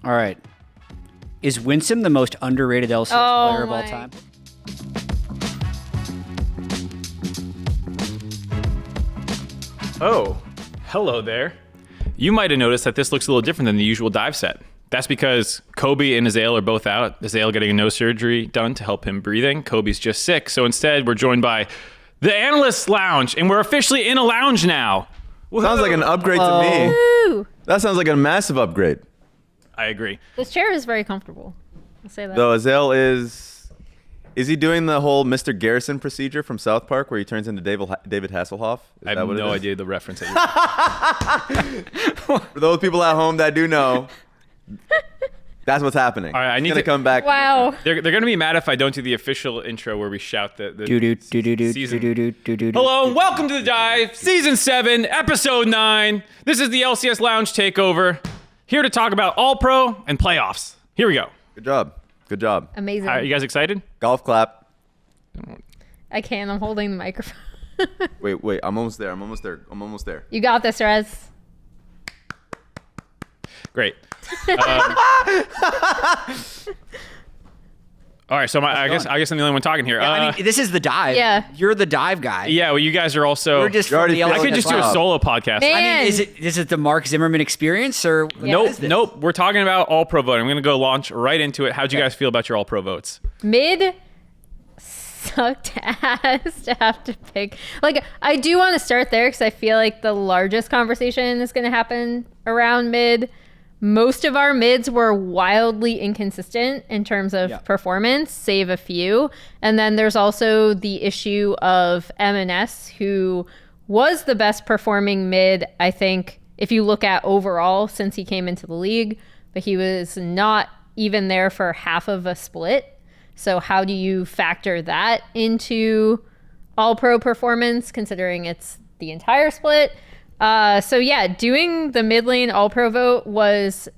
All right. Is Winsome the most underrated LCS player of all time? Oh, hello there. You might have noticed that this looks a little different than the usual dive set. That's because Kobe and Azael are both out. Azael getting a nose surgery done to help him breathing. Kobe's just sick. So instead, we're joined by the Analyst Lounge, and we're officially in a lounge now. Whoa. Sounds like an upgrade to me. Woo. That sounds like a massive upgrade. I agree. This chair is very comfortable. I'll say that. Though Azael is he doing the whole Mr. Garrison procedure from South Park where he turns into David Hasselhoff? I have no idea the reference that you're For those people at home that do know, that's what's happening. All right, I need to come back. Wow. They're going to be mad if I don't do the official intro where we shout the season. Hello and welcome to the Dive, Season 7, Episode 9. This is the LCS Lounge Takeover. Here to talk about All-Pro and playoffs. Here we go. Good job. Good job. Amazing. Are you guys excited? Golf clap. I can't. I'm holding the microphone. Wait. I'm almost there. You got this, Rez. Great. All right, so I guess I'm the only one talking here. Yeah, I mean, this is the dive. Yeah. You're the dive guy. Yeah, well, you guys are also. We're just You're already from the feeling I could just do a Wow. solo podcast. Man. I mean, is it the Mark Zimmerman experience or Yeah. what is this? Nope. We're talking about All-Pro voting. I'm going to go launch right into it. How'd you guys feel about your All-Pro votes? Mid sucked ass to have to pick. Like, I do want to start there because I feel like the largest conversation is going to happen around mid. Most of our mids were wildly inconsistent in terms of performance, save a few. And then there's also the issue of Emenes, who was the best performing mid, I think, if you look at overall since he came into the league, but he was not even there for half of a split. So how do you factor that into all-pro performance, considering it's the entire split? So yeah, doing the mid lane all-pro vote was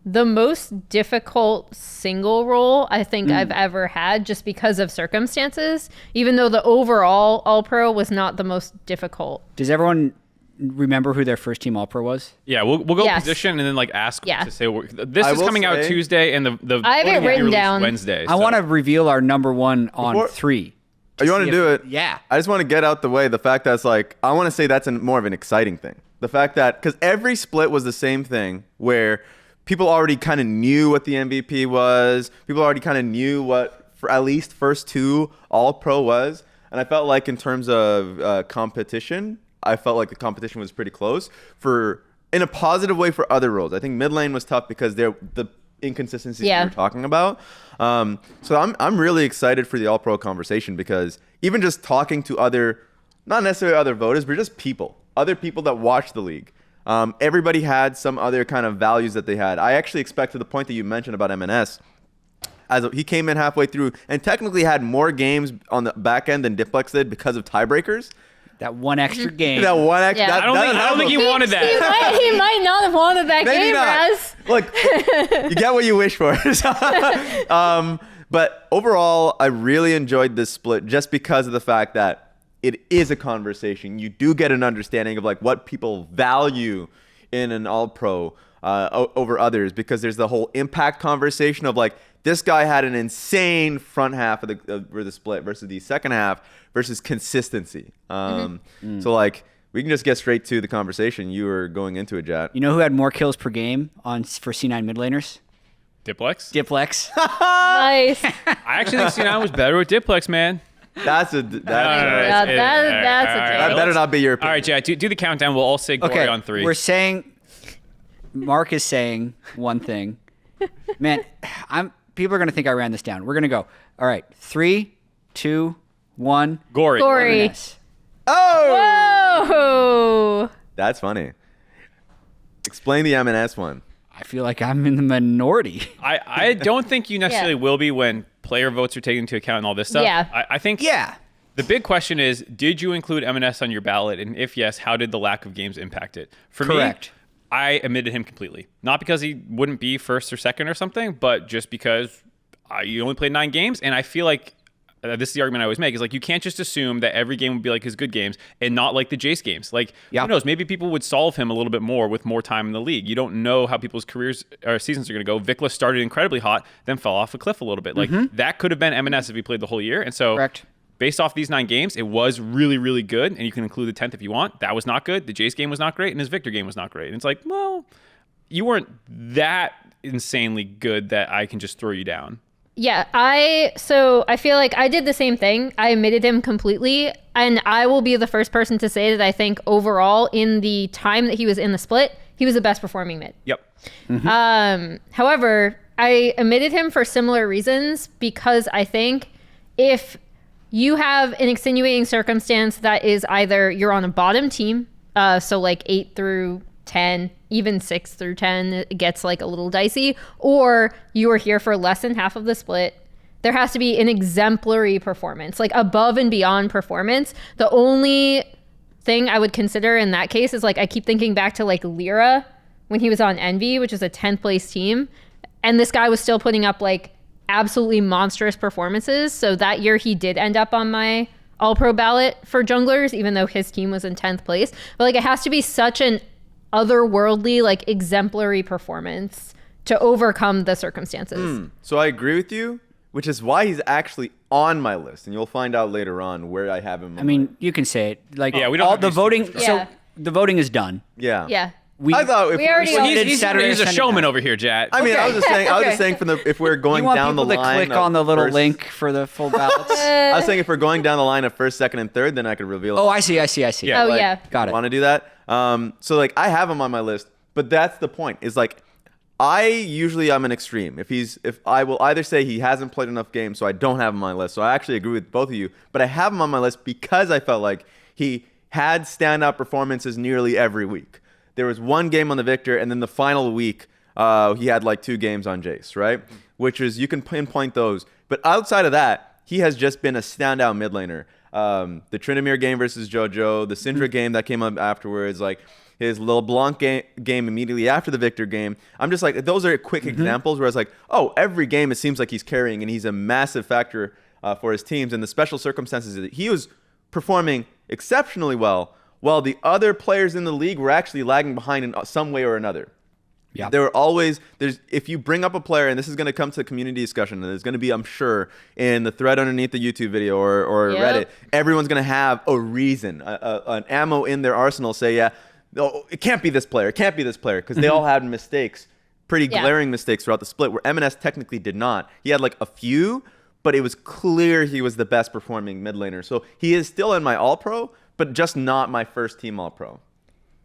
the most difficult single role I think I've ever had, just because of circumstances, even though the overall all-pro was not the most difficult. Does everyone remember who their first team All-Pro was? Yeah, we'll go Yes. position and then ask Yeah. to say this I is will coming out say- Tuesday and the I have it voting will be written released down. Wednesday. I want to reveal our number one on Before- 3. You want to do it? Yeah. I just want to get out the way the fact that's like, I want to say that's more of an exciting thing. The fact that, because every split was the same thing where people already kind of knew what the MVP was. People already kind of knew what, for at least first two All-Pro was. And I felt like in terms of competition, I felt like the competition was pretty close in a positive way for other roles. I think mid lane was tough because the inconsistencies we were talking about. So I'm really excited for the All-Pro conversation because even just talking to not necessarily other voters, but just other people that watch the league. Everybody had some other kind of values that they had. I actually expect, to the point that you mentioned about Emenes, he came in halfway through and technically had more games on the back end than Diplex did because of tiebreakers. That one extra game. That one extra. Yeah. I don't think he wanted that. He might not have wanted that Maybe game, not. Raz. Look, you get what you wish for. But overall, I really enjoyed this split just because of the fact that it is a conversation. You do get an understanding of like what people value in an All-Pro over others, because there's the whole impact conversation of like, this guy had an insane front half of the split versus the second half versus consistency. So like, we can just get straight to the conversation. You were going into it, Jatt. You know who had more kills per game for C9 mid laners? Diplex? Diplex. Nice. I actually think C9 was better with Diplex, man. That's a Yeah, that's a that take. better not be your All opinion. right, Jatt, do the countdown. We'll all say Gori on 3. We're saying, Mark is saying one thing. Man, people are going to think I ran this down. We're going to go. All right, 3, 2, 1. Gori. Gori. Emenes. Oh! Whoa. That's funny. Explain the M&S one. I feel like I'm in the minority. I don't think you necessarily will be when player votes are taken into account and all this stuff. Yeah. I think the big question is, did you include M&S on your ballot? And if yes, how did the lack of games impact it? For Correct. me, I omitted him completely. Not because he wouldn't be first or second or something, but just because you only played 9 games. And I feel like this is the argument I always make, is like you can't just assume that every game would be like his good games and not like the Jace games. Like, who knows? Maybe people would solve him a little bit more with more time in the league. You don't know how people's careers or seasons are going to go. Vikla started incredibly hot, then fell off a cliff a little bit. Like, that could have been Emenes if he played the whole year. And so, based off these 9 games, it was really, really good. And you can include the 10th if you want. That was not good. The Jace game was not great. And his Victor game was not great. And it's like, well, you weren't that insanely good that I can just throw you down. Yeah, I feel like I did the same thing. I omitted him completely, and I will be the first person to say that I think overall in the time that he was in the split, he was the best performing mid. Yep. However, I omitted him for similar reasons because I think if you have an extenuating circumstance that is either you're on a bottom team, so like 8 through 10, even 6 through 10, it gets like a little dicey, or you are here for less than half of the split, there has to be an exemplary performance, like above and beyond performance. The only thing I would consider in that case is like, I keep thinking back to like Lyra when he was on Envy, which is a 10th place team. And this guy was still putting up like absolutely monstrous performances. So that year he did end up on my all-pro ballot for junglers, even though his team was in 10th place. But like, it has to be such an otherworldly, like exemplary performance to overcome the circumstances. So I agree with you, which is why he's actually on my list, and you'll find out later on where I have him. I mean, you can say it. Like, Yeah, we don't all have to the be voting. super So the voting is done. yeah. I thought if We already if- all- He's Saturday, a Sunday showman night. over here, Jatt. I mean, I was just saying. I was just saying if we're going You want down the people to line, click on the little first- link for the full ballots? I was saying if we're going down the line of first, second, and third, then I could reveal. Oh, I see. Yeah. Oh, yeah. Got it. Want to do that? So like I have him on my list, but that's the point. Is like I'm an extreme. If I will either say he hasn't played enough games, so I don't have him on my list. So I actually agree with both of you, but I have him on my list because I felt like he had standout performances nearly every week. There was one game on the Victor, and then the final week, he had like 2 games on Jace, right? Which is, you can pinpoint those. But outside of that, he has just been a standout mid laner. The Tryndamere game versus JoJo, the Syndra game that came up afterwards, like his LeBlanc game immediately after the Victor game. I'm just like, those are quick examples where it's like, oh, every game it seems like he's carrying, and he's a massive factor for his teams. And the special circumstances that he was performing exceptionally well, while the other players in the league were actually lagging behind in some way or another. Yeah. There were always, if you bring up a player, and this is going to come to community discussion, and there's going to be, I'm sure, in the thread underneath the YouTube video or Reddit, everyone's going to have a reason, an ammo in their arsenal, say, yeah, no, it can't be this player, it can't be this player, because they all had mistakes, pretty glaring mistakes throughout the split, where Emenes technically did not. He had like a few, but it was clear he was the best performing mid laner. So he is still in my all-pro, but just not my first team all-pro.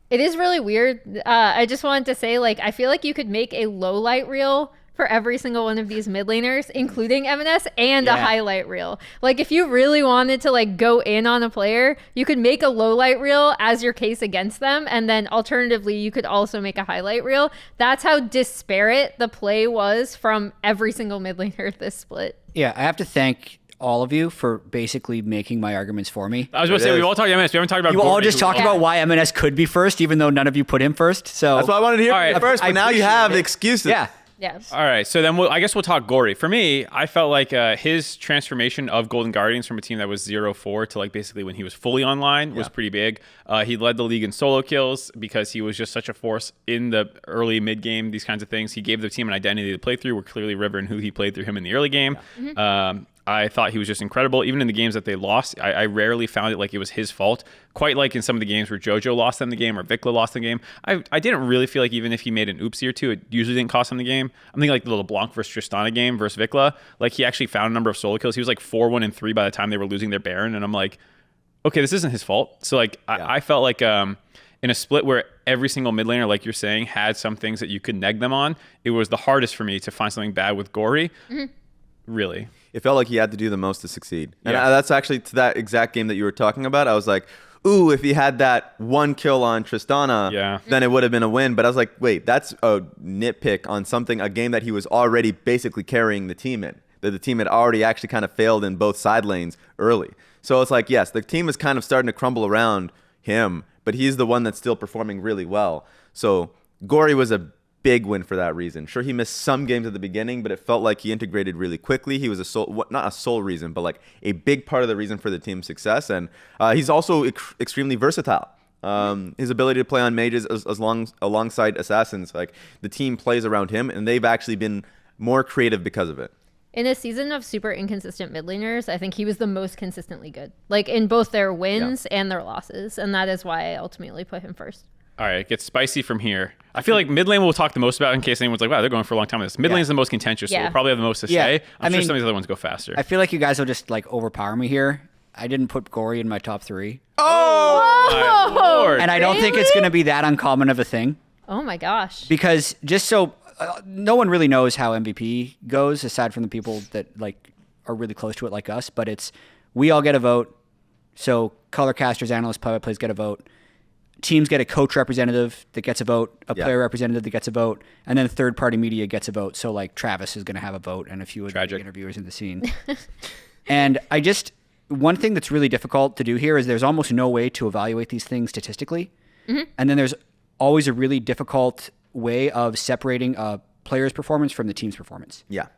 It is really weird. I just wanted to say, like, I feel like you could make a low light reel for every single one of these mid laners, including Emenes, and a highlight reel. Like, if you really wanted to like go in on a player, you could make a low light reel as your case against them, and then alternatively, you could also make a highlight reel. That's how disparate the play was from every single mid laner this split. Yeah, I have to thank all of you for basically making my arguments for me. I was going to say, we've all talked Emenes. We haven't talked about You all Gori, just who- talked about why Emenes could be first, even though none of you put him first. So That's what I wanted to hear All right. from you first, I but now you appreciate have it. excuses. yeah. Yeah. All right, so then I guess we'll talk Gori. For me, I felt like his transformation of Golden Guardians from a team that was 0-4 to like basically when he was fully online was pretty big. He led the league in solo kills because he was just such a force in the early mid game, these kinds of things. He gave the team an identity to play through. We're clearly River and who he played through him in the early game. I thought he was just incredible. Even in the games that they lost, I rarely found it like it was his fault. Quite like in some of the games where JoJo lost them the game or Vikla lost the game. I didn't really feel like even if he made an oopsie or two, it usually didn't cost him the game. I'm thinking like the LeBlanc versus Tristana game versus Vikla. Like he actually found a number of solo kills. He was like 4-1-3 by the time they were losing their Baron. And I'm like, okay, this isn't his fault. So like I felt like in a split where every single mid laner, like you're saying, had some things that you could neg them on, it was the hardest for me to find something bad with Gori. Really. It felt like he had to do the most to succeed. And that's actually to that exact game that you were talking about. I was like, ooh, if he had that one kill on Tristana, then it would have been a win. But I was like, wait, that's a nitpick on a game that he was already basically carrying the team in. That the team had already actually kind of failed in both side lanes early. So it's like, yes, the team is kind of starting to crumble around him, but he's the one that's still performing really well. So Gori was a big win for that reason. Sure, he missed some games at the beginning, but it felt like he integrated really quickly. He was not a sole reason, but like a big part of the reason for the team's success. And he's also extremely versatile. His ability to play on mages alongside assassins, like the team plays around him, and they've actually been more creative because of it. In a season of super inconsistent mid laners, I think he was the most consistently good, like in both their wins and their losses. And that is why I ultimately put him first. All right, it gets spicy from here. I feel like mid lane we'll talk the most about in case anyone's like, wow, they're going for a long time with this. Mid lane is the most contentious, so we'll probably have the most to say. I'm sure some of these other ones go faster. I feel like you guys will just like overpower me here. I didn't put Gori in my top 3. Oh, my Lord. And I don't think it's going to be that uncommon of a thing. Oh my gosh. Because just so no one really knows how MVP goes aside from the people that like are really close to it like us, but it's we all get a vote. So color casters, analysts, play-by-plays get a vote. Teams get a coach representative that gets a vote, a player representative that gets a vote, and then third-party media gets a vote. So like Travis is going to have a vote and a few of the interviewers in the scene. And one thing that's really difficult to do here is there's almost no way to evaluate these things statistically. And then there's always a really difficult way of separating a player's performance from the team's performance. Yeah.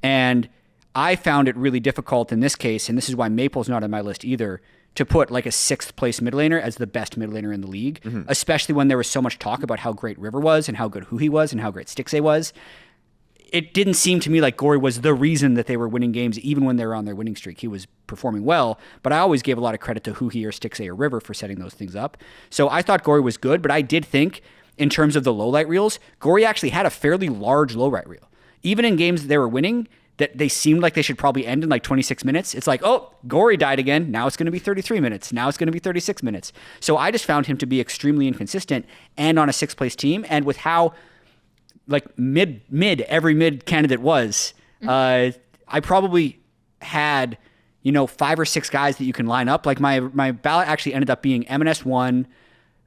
And I found it really difficult in this case, and this is why Maple's not on my list either, to put like a 6th place mid laner as the best mid laner in the league, especially when there was so much talk about how great River was and how good Huhi was and how great Stixxay was. It didn't seem to me like Gori was the reason that they were winning games, even when they were on their winning streak. He was performing well, but I always gave a lot of credit to Huhi or Stixxay or River for setting those things up. So I thought Gori was good, but I did think in terms of the low light reels, Gori actually had a fairly large low light reel. Even in games that they were winning, that they seemed like they should probably end in like 26 minutes. It's like, oh, Gori died again. Now it's going to be 33 minutes. Now it's going to be 36 minutes. So I just found him to be extremely inconsistent and on a 6th place team. And with how like every mid candidate was, I probably had, 5 or 6 guys that you can line up. Like my ballot actually ended up being Emenes 1,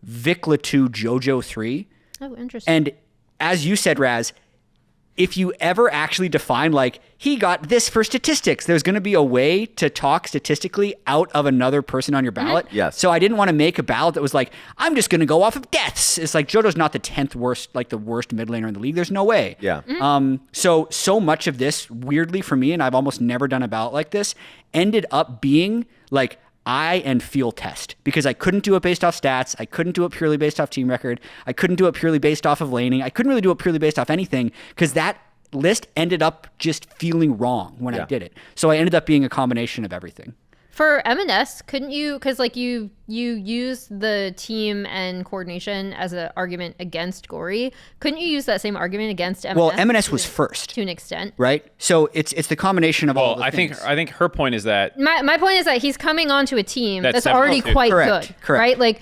Vikla 2, JoJo 3. Oh, interesting. And as you said, Raz, if you ever actually define like he got this for statistics, there's going to be a way to talk statistically out of another person on your ballot. Yes. So I didn't want to make a ballot that was like, I'm just going to go off of deaths. It's like JoJo's not the 10th worst, like the worst mid laner in the league. There's no way. Yeah. So much of this, weirdly for me, and I've almost never done a ballot like this, ended up being like eye and feel test, because I couldn't do it based off stats. I couldn't do it purely based off team record. I couldn't do it purely based off of laning. I couldn't really do it purely based off anything, because that list ended up just feeling wrong when I did it. So I ended up being a combination of everything. For Emenes, couldn't you, because like you use the team and coordination as an argument against Gori, couldn't you use that same argument against Emenes? Well, Emenes was first to an extent, right? So it's the combination of all the I things. think her point is that my point is that he's coming onto a team that's seven- already quite Correct. good, right? Like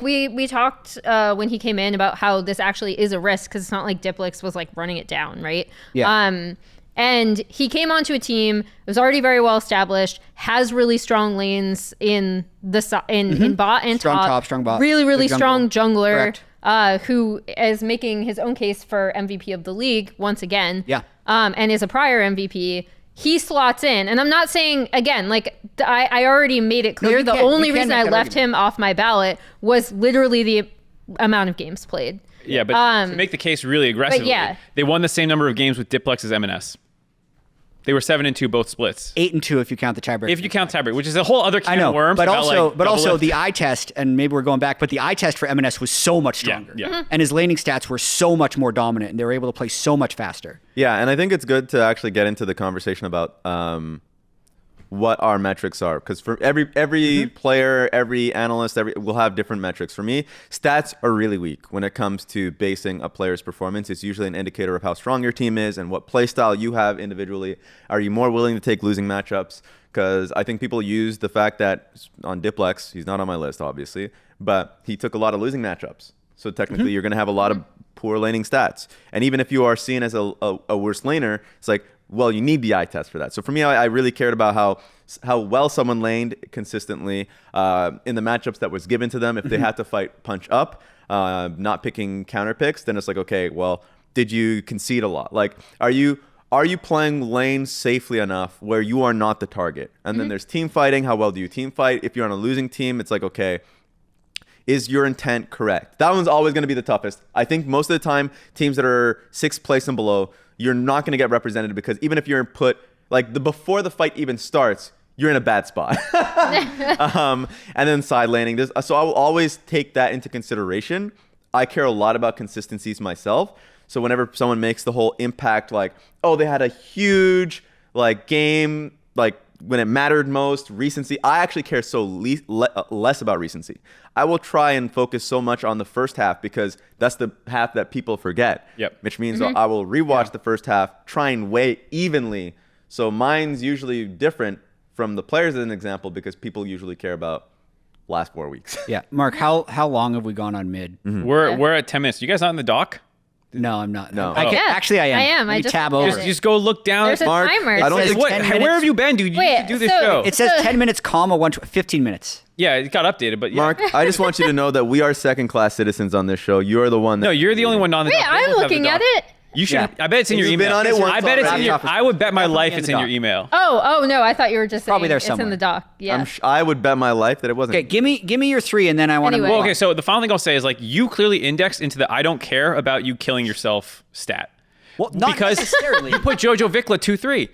we talked when he came in about how this actually is a risk, because it's not like Diplix was like running it down, right? Yeah. And he came onto a team, was already very well established, has really strong lanes in the in bot and strong bot, really good strong jungler, Correct. who is making his own case for MVP of the league once again. Yeah. And is a prior MVP. He slots in, and I'm not saying again, like I already made it clear. you The can only reason make I that left argument. him off my ballot was literally the amount of games played. Yeah, but to make the case really aggressively, they won the same number of games with Diplex as Emenes. They were 7-2 both splits. 8-2 if you count the tiebreak. If you count tiebreak, which is a whole other can of worms. but about, also, like, but double also lift. the eye test, and maybe we're going back, but the eye test for Emenes was so much stronger. Yeah. And his laning stats were so much more dominant, and they were able to play so much faster. Yeah, and I think it's good to actually get into the conversation about what our metrics are, because for every player, every analyst, will have different metrics. For me, stats are really weak when it comes to basing a player's performance. It's usually an indicator of how strong your team is and what play style you have individually. Are you more willing to take losing matchups? Because I think people use the fact that on Diplex, he's not on my list, obviously, but he took a lot of losing matchups. So technically, you're going to have a lot of poor laning stats. And even if you are seen as a worse laner, it's like, well, you need the eye test for that. So for me, I really cared about how well someone laned consistently in the matchups that was given to them. If they had to fight punch up, not picking counter picks, then it's like, okay, well, did you concede a lot? Like, are you playing lane safely enough where you are not the target? And then there's team fighting. How well do you team fight? If you're on a losing team, it's like, okay, is your intent correct? That one's always going to be the toughest. I think most of the time, teams that are 6th place and below, you're not going to get represented because even if you're put, like before the fight even starts, you're in a bad spot. And then side laning. So I will always take that into consideration. I care a lot about consistencies myself. So whenever someone makes the whole impact, like, oh, they had a huge like game, like when it mattered most, recency. I actually care less about recency. I will try and focus so much on the first half because that's the half that people forget. Yep. Which means I will rewatch the first half, try and weigh evenly. So mine's usually different from the players as an example because people usually care about last 4 weeks. Yeah. Mark, how long have we gone on mid? We're at 10 minutes. You guys not in the dock? No, I'm not. No. Actually, I am. I am. Let me I just- tab yeah. over. Just go look down. There's a Mark, timer. I don't It says think- 10 Where minutes. have you been, dude? You Wait, used to do this so- show. It says 10 minutes, comma, 15 minutes. Yeah, it got updated, but yeah. Mark, I just want you to know that we are second-class citizens on this show. You're the one that... No, you're the only one on the Wait, dock. They I'm both have the looking at dock. it. You should. Yeah. I bet it's in your You've been email. on it once I bet it's in already. your. I would bet my life in it's the in your dock. email. Oh no, I thought you were just Probably saying there it's in somewhere. the dock. Yeah. I would bet my life that it wasn't. Okay, give me your 3, and then I want to Anyway. move Well, on. okay. So the final thing I'll say is like you clearly indexed into the I don't care about you killing yourself stat. Well, not because necessarily. you put Jojo Vikla 2-3.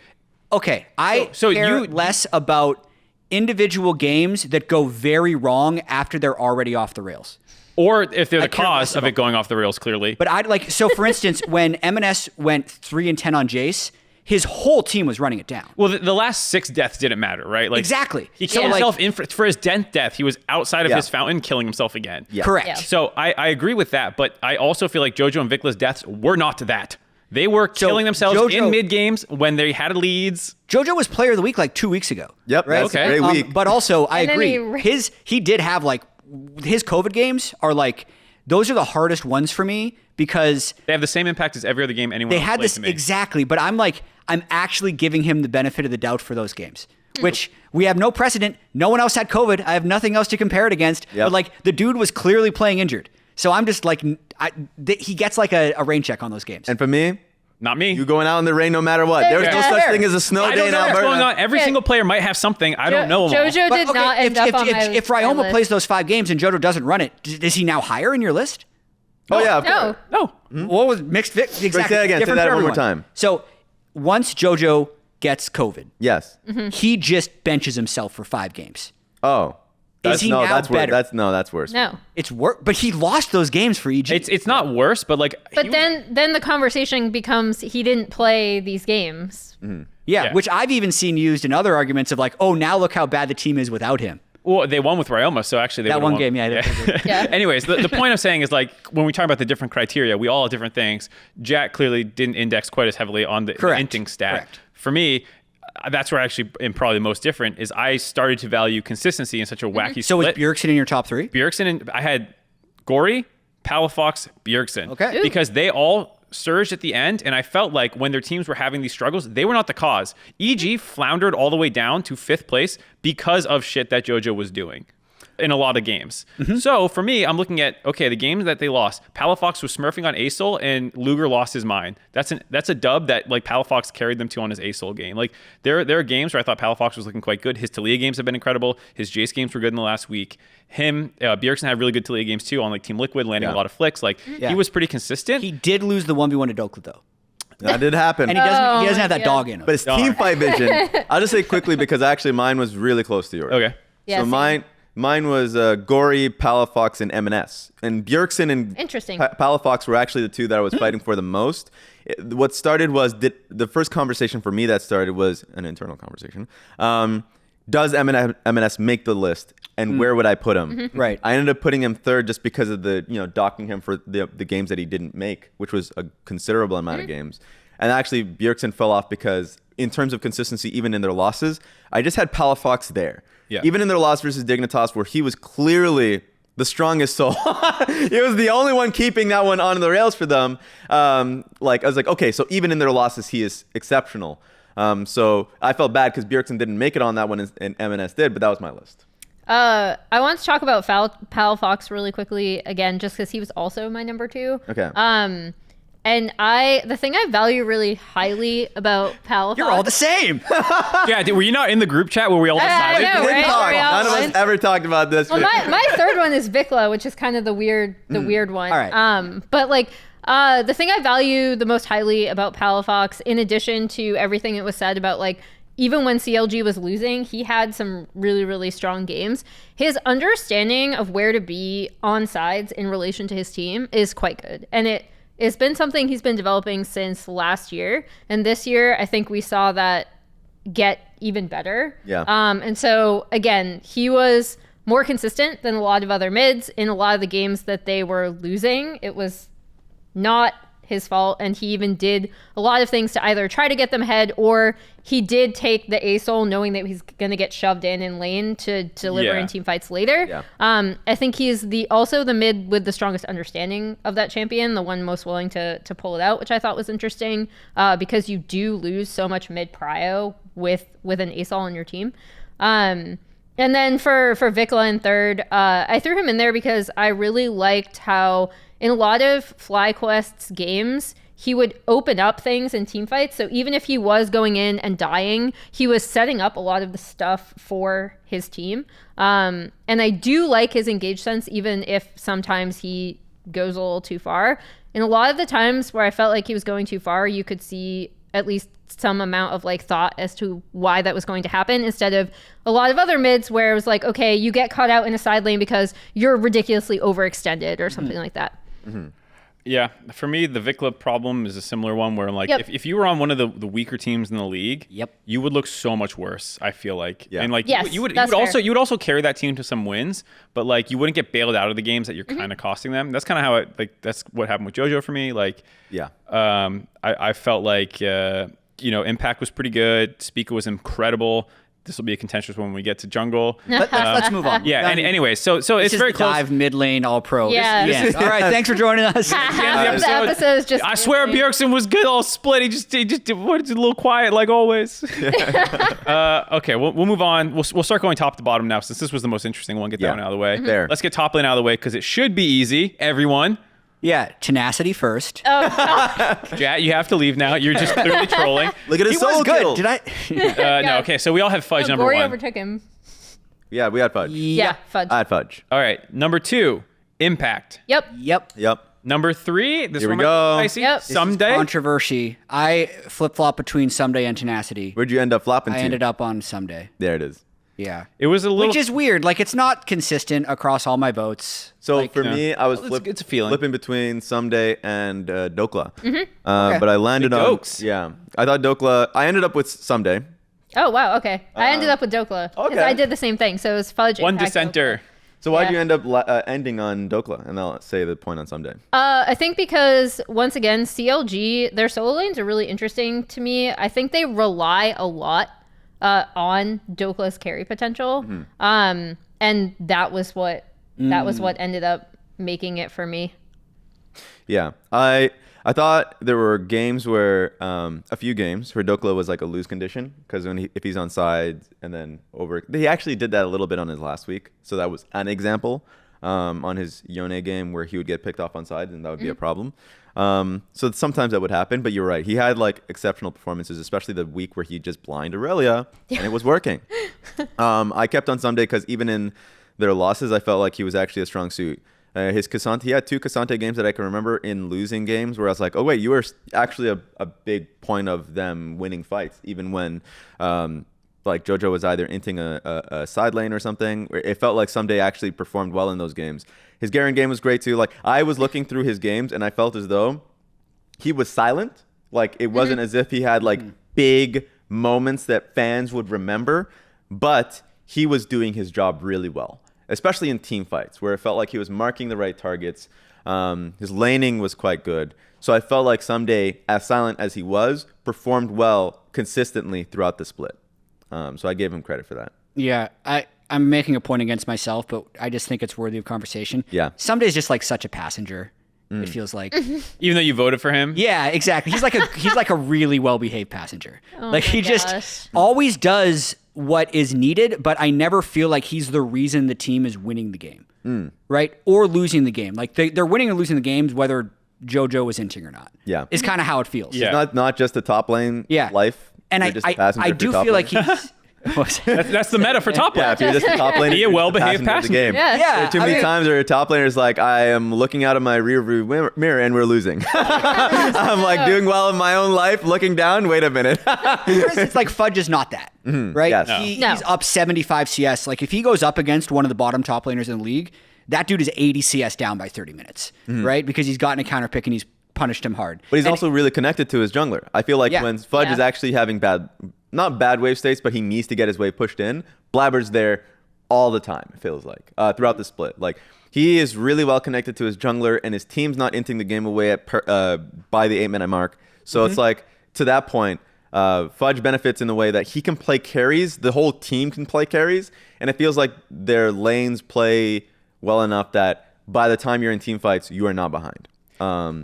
Okay, I So care you- less about individual games that go very wrong after they're already off the rails. Or if they're the care cause less of it about going off the rails, clearly. But I'd like, so for instance, when Emenes went 3-10 on Jace, his whole team was running it down. Well, the last 6 deaths didn't matter, right? Like Exactly. He So, killed like- himself for his 10th death. He was outside of Yeah. his fountain, killing himself again. Yeah. Correct. Yeah. So I agree with that, but I also feel like Jojo and Vikla's deaths were not that. They were killing themselves Jojo- in mid games when they had leads. JoJo was player of the week like 2 weeks ago. Yep, Right? that's Okay. a great week. But also, I And then agree. he- He did have like, his COVID games are like, those are the hardest ones for me because They have the same impact as every other game anyone they else had played this to me. exactly, but I'm actually giving him the benefit of the doubt for those games, which we have no precedent. No one else had COVID. I have nothing else to compare it against. Yep. But like the dude was clearly playing injured, so I'm just like, he gets like a rain check on those games. And for me, Not me. you going out in the rain no matter what. There's no Yeah. such thing as a snow I day don't in know what's Alberta. going on. Every Yeah. single player might have something. I don't know them all. JoJo But, did okay, not end up on my if my Ryoma list. plays those 5 games and JoJo doesn't run it, is he now higher in your list? Oh, yeah. of No. course. No. What was mixed? Exactly. Say that again. Say different that for one more everyone. time. So once JoJo gets COVID, Yes. he just benches himself for 5 games. Oh. Is he now that's better? Worse. That's worse. No. It's work, but he lost those games for EG. It's not worse, but like. But he was- then the conversation becomes he didn't play these games. Yeah. which I've even seen used in other arguments of like, oh, now look how bad the team is without him. Well, they won with Ryoma, so actually they That would've one won. game, yeah. Yeah. Anyways, the point I'm saying is like when we talk about the different criteria, we all have different things. Jatt clearly didn't index quite as heavily on the Correct. inting stat. Correct. For me, that's where I actually am probably the most different is I started to value consistency in such a wacky So is split. Bjergsen in your top 3? Bjergsen and I had Gori, Palafox, Bjergsen. Okay. Ooh. Because they all surged at the end, and I felt like when their teams were having these struggles, they were not the cause. EG floundered all the way down to 5th place because of shit that JoJo was doing in a lot of games. So for me, I'm looking at, okay, the games that they lost, Palafox was smurfing on Azael and Luger lost his mind. That's a dub that like Palafox carried them to on his Azael game. Like there are games where I thought Palafox was looking quite good. His Talia games have been incredible. His Jace games were good in the last week. Bjergsen had really good Talia games too on like Team Liquid, landing a lot of flicks. Like he was pretty consistent. He did lose the 1v1 to Dhokla though. That did happen. And he doesn't have that yeah. dog in him. But it's team fight vision. I'll just say quickly because actually mine was really close to yours. Okay. Yeah, So same. mine was Gori, Palafox, and Emenes. And Bjergsen and Interesting. Palafox were actually the 2 that I was fighting for the most. What started was the first conversation for me that started was an internal conversation. Does Emenes make the list, and where would I put him? Right. I ended up putting him 3rd just because of the docking him for the games that he didn't make, which was a considerable amount of games. And actually, Bjergsen fell off because in terms of consistency, even in their losses, I just had Palafox there. Yeah. Even in their loss versus Dignitas, where he was clearly the strongest soul. He was the only one keeping that one on the rails for them. I was like, okay, so even in their losses, he is exceptional. So I felt bad because Bjergsen didn't make it on that one and Emenes did, but that was my list. I want to talk about Palafox really quickly again, just because he was also my number 2. Okay. And the thing I value really highly about Palafox. You're all the same. Yeah, were you not in the group chat where we all decided? I know, Didn't right? talk. Were we all None of us on? ever talked about this. Well, my third one is Dhokla, which is kind of the weird one. All right. But like the thing I value the most highly about Palafox, in addition to everything that was said about like even when CLG was losing, he had some really, really strong games. His understanding of where to be on sides in relation to his team is quite good, and it's been something he's been developing since last year. And this year, I think we saw that get even better. Yeah. And so, again, he was more consistent than a lot of other mids in a lot of the games that they were losing. It was not his fault. And he even did a lot of things to either try to get them ahead, or he did take the ASOL knowing that he's going to get shoved in lane to deliver in team fights later. Yeah. I think he's also the mid with the strongest understanding of that champion, the one most willing to pull it out, which I thought was interesting because you do lose so much mid prio with an ASOL on your team. And then for Dhokla in third, I threw him in there because I really liked how in a lot of Flyquest's games, he would open up things in team fights. So even if he was going in and dying, he was setting up a lot of the stuff for his team. And I do like his engage sense, even if sometimes he goes a little too far. And a lot of the times where I felt like he was going too far, you could see at least some amount of like thought as to why that was going to happen, instead of a lot of other mids where it was like, okay, you get caught out in a side lane because you're ridiculously overextended or something like that. Mm-hmm. Yeah, for me, the Dhokla problem is a similar one where, like, if you were on one of the weaker teams in the league, you would look so much worse. I feel like, and like, yes, you would also carry that team to some wins, but like, you wouldn't get bailed out of the games that you're kind of costing them. That's kind of how that's what happened with JoJo for me. Like, I felt like Impact was pretty good. Spica was incredible. This will be a contentious one when we get to jungle. Let's move on. Yeah. Anyway, so it's very close. Dive mid lane all pro. Yeah. All right. Thanks for joining us. Half the episode is just. I swear Bjergsen was good all split. He just a little quiet like always. Okay, we'll move on. We'll start going top to bottom now, since this was the most interesting one. Get that one out of the way. There. Let's get top lane out of the way because it should be easy. Everyone. Yeah, Tenacity first. Jatt, you have to leave now. You're just clearly trolling. Look at his He soul was good. kill. Did I? No, okay. So we all have Fudge number Gori one. overtook him. Yeah, we had Fudge. Yeah, Fudge. I had Fudge. All right, number 2, Impact. Yep. Yep. Number 3, this Here we one might go. be spicy. Yep. Ssumday. Controversy. I flip flop between Ssumday and Tenacity. Where'd you end up flopping I to? ended up on Ssumday. There it is. Yeah. It was a little. Which is weird. Like, it's not consistent across all my votes. So Like, for me, I was it's a feeling. flipping between Ssumday and Dhokla. Okay. But I landed Big on Dokes. Yeah. I thought Dhokla. I ended up with Ssumday. Oh, wow. Okay. I ended up with Dhokla. 'Cause okay. I did the same thing. So it was Fudge. one Impact, dissenter. So why'd Yeah. you end up ending on Dhokla? And I'll say the point on Ssumday. I think because, once again, CLG, their solo lanes are really interesting to me. I think they rely a lot on Dhokla's carry potential. And that was what ended up making it for me. Yeah. I thought there were games where a few games where Dhokla was like a lose condition, because if he's on sides and then over, he actually did that a little bit on his last week. So that was an example on his Yone game where he would get picked off on sides, and that would be a problem. So sometimes that would happen, but you're right. He had like exceptional performances, especially the week where he just blind Aurelia and it was working. I kept on Ssumday because even in their losses, I felt like he was actually a strong suit. His Cassante, he had 2 Cassante games that I can remember in losing games where I was like, oh wait, you were actually a big point of them winning fights, even when like JoJo was either inting a side lane or something. It felt like Ssumday actually performed well in those games. His Garen game was great too. Like, I was looking through his games and I felt as though he was silent. Like, it wasn't as if he had like big moments that fans would remember, but he was doing his job really well, especially in team fights where it felt like he was marking the right targets. His laning was quite good. So I felt like Ssumday, as silent as he was, performed well consistently throughout the split. So I gave him credit for that. Yeah, I'm making a point against myself, but I just think it's worthy of conversation. Yeah. Ssumday's just like such a passenger. It feels like. Even though you voted for him. Yeah, exactly. He's like a really well-behaved passenger. Like, he my just gosh. always does what is needed, but I never feel like he's the reason the team is winning the game, right? Or losing the game. Like, they're winning or losing the games whether JoJo was inting or not. Yeah. Is kind of how it feels. Yeah. Not just a top lane life. And You're just a passenger I if do you're top feel lane. like he's... That's the meta for top lane. Yeah, if you're just a top laner, Be a you're just well-behaved passenger of the game. Yeah. Yeah. Too many times where a top laner is like, I am looking out of my rear view mirror and we're losing. I'm like doing well in my own life, looking down. Wait a minute. It's like Fudge is not that, right? Yes. No. He's up 75 CS. Like if he goes up against one of the bottom top laners in the league, that dude is 80 CS down by 30 minutes, right? Because he's gotten a counter pick and he's punished him hard. But he's And also really connected to his jungler. I feel like Yeah. when Fudge Yeah. is actually having not bad wave states, but he needs to get his wave pushed in, Blaber's there all the time, it feels like, throughout the split. Like, he is really well connected to his jungler, and his team's not inting the game away by the 8-minute mark. So it's like, to that point, Fudge benefits in the way that he can play carries, the whole team can play carries, and it feels like their lanes play well enough that by the time you're in team fights, you are not behind.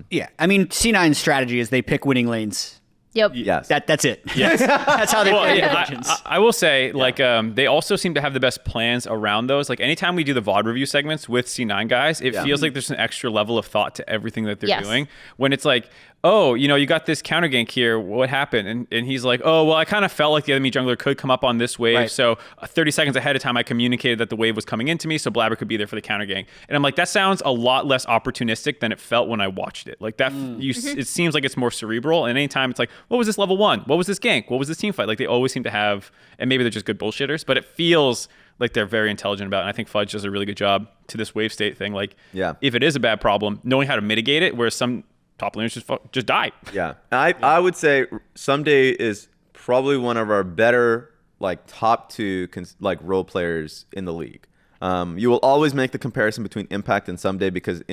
Yeah, I mean, C9's strategy is they pick winning lanes. Yep. Yes. That's it. Yes. That's how they Well, play yeah, Legends. I will say, like, they also seem to have the best plans around those. Like, anytime we do the VOD review segments with C9 guys, it feels like there's an extra level of thought to everything that they're Yes. doing. When it's like, oh, you got this counter gank here. What happened? And he's like, oh, well, I kind of felt like the enemy jungler could come up on this wave. Right. So 30 seconds ahead of time, I communicated that the wave was coming into me, so Blaber could be there for the counter gank. And I'm like, that sounds a lot less opportunistic than it felt when I watched it. Like that, it seems like it's more cerebral. And anytime it's like, what was this level 1? What was this gank? What was this team fight? Like they always seem to have, and maybe they're just good bullshitters, but it feels like they're very intelligent about it. And I think Fudge does a really good job to this wave state thing. Like, if it is a bad problem, knowing how to mitigate it, whereas some top laners just die. Yeah. I would say Ssumday is probably one of our better like top 2 like role players in the league. You will always make the comparison between Impact and Ssumday because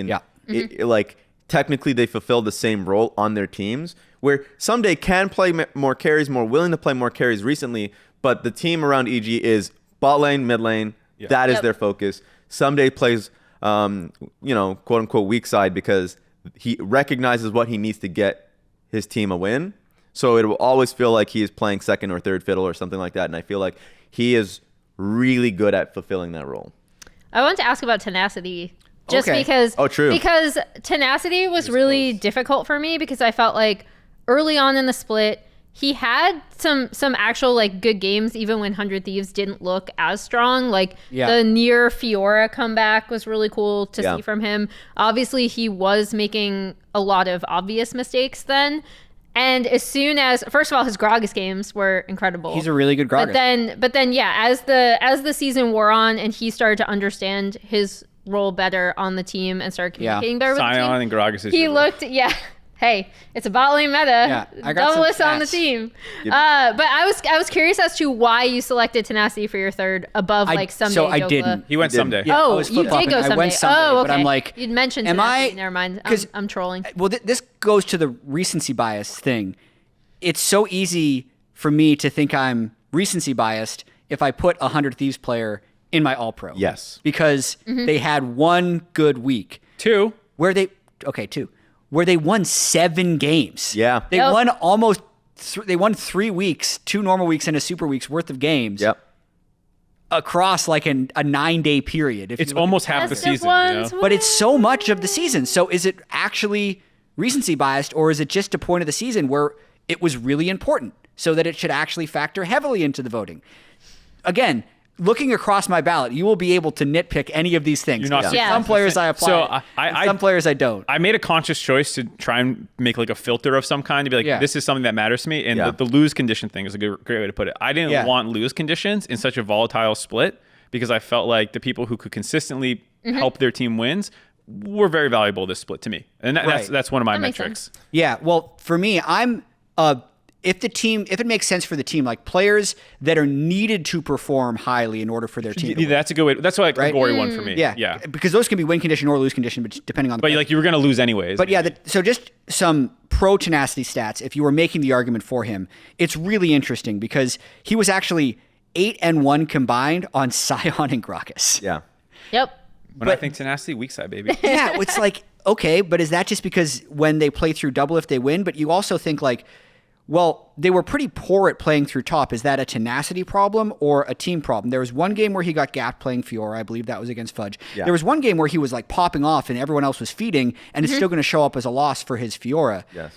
like technically they fulfill the same role on their teams, where Ssumday can play more carries, more willing to play more carries recently, but the team around EG is bot lane, mid lane. Yeah. That is their focus. Ssumday plays quote unquote weak side because he recognizes what he needs to get his team a win. So it will always feel like he is playing second or third fiddle or something like that. And I feel like he is really good at fulfilling that role. I want to ask about Tenacity. Just Okay. because true. Because Tenacity was really difficult for me because I felt like early on in the split, he had some actual like good games even when 100 Thieves didn't look as strong. Like the near Fiora comeback was really cool to see from him. Obviously, he was making a lot of obvious mistakes then. And as soon as, first of all, his Gragas games were incredible. He's a really good Gragas. But then, yeah, as the season wore on and he started to understand his role better on the team and started communicating better with the team, Sion and Gragas is he your role. looked, hey, it's a bot lane meta. Yeah, I got some Doublest on the stats. team. But I was curious as to why you selected Tenacity for your third above like Ssumday. So I Dhokla. didn't. He went someday. Yeah, I Oh, was you did flip-flopping. go I went Ssumday. Ssumday, Oh, okay. but I'm like, you'd mentioned am Tenacity. I- Never mind. 'cause- I'm trolling. Well, this goes to the recency bias thing. It's so easy for me to think I'm recency biased if I put a 100 Thieves player in my all-pro. Yes. Because they had one good week. Two. Where they won 7 games. Yeah. They Yep. won almost they won 3 weeks, 2 normal weeks and a super week's worth of games across like a 9-day period. If It's you look almost half the Best of season. ones. but it's so much of the season. So is it actually recency biased, or is it just a point of the season where it was really important so that it should actually factor heavily into the voting? Again, looking across my ballot, you will be able to nitpick any of these things. You're not Yeah. Some players I apply, So and some players I don't. I made a conscious choice to try and make like a filter of some kind to be like, Yeah. this is something that matters to me. And Yeah. the lose condition thing is a great way to put it. I didn't want lose conditions in such a volatile split because I felt like the people who could consistently help their team wins were very valuable this split to me. And Right. that's one of my That makes metrics. Yeah, well, for me, I'm if it makes sense for the team, like players that are needed to perform highly in order for their team. to win. That's a good way. That's why Right? Gori won for me. Yeah, Yeah. because those can be win condition or lose condition, but depending on the. But like you were going to lose anyways. But yeah, so just some pro Tenacity stats. If you were making the argument for him, it's really interesting because he was actually 8-1 combined on Sion and Gragas. Yeah. Yep. when I think Tenacity, weak side, baby. Yeah, it's like, okay, but is that just because when they play through double if they win? But you also think like, Well, they were pretty poor at playing through top. Is that a tenacity problem or a team problem? There was one game where he got gapped playing Fiora. I believe that was against Fudge. Yeah. There was one game where he was like popping off and everyone else was feeding, and it's still going to show up as a loss for his Fiora. Yes.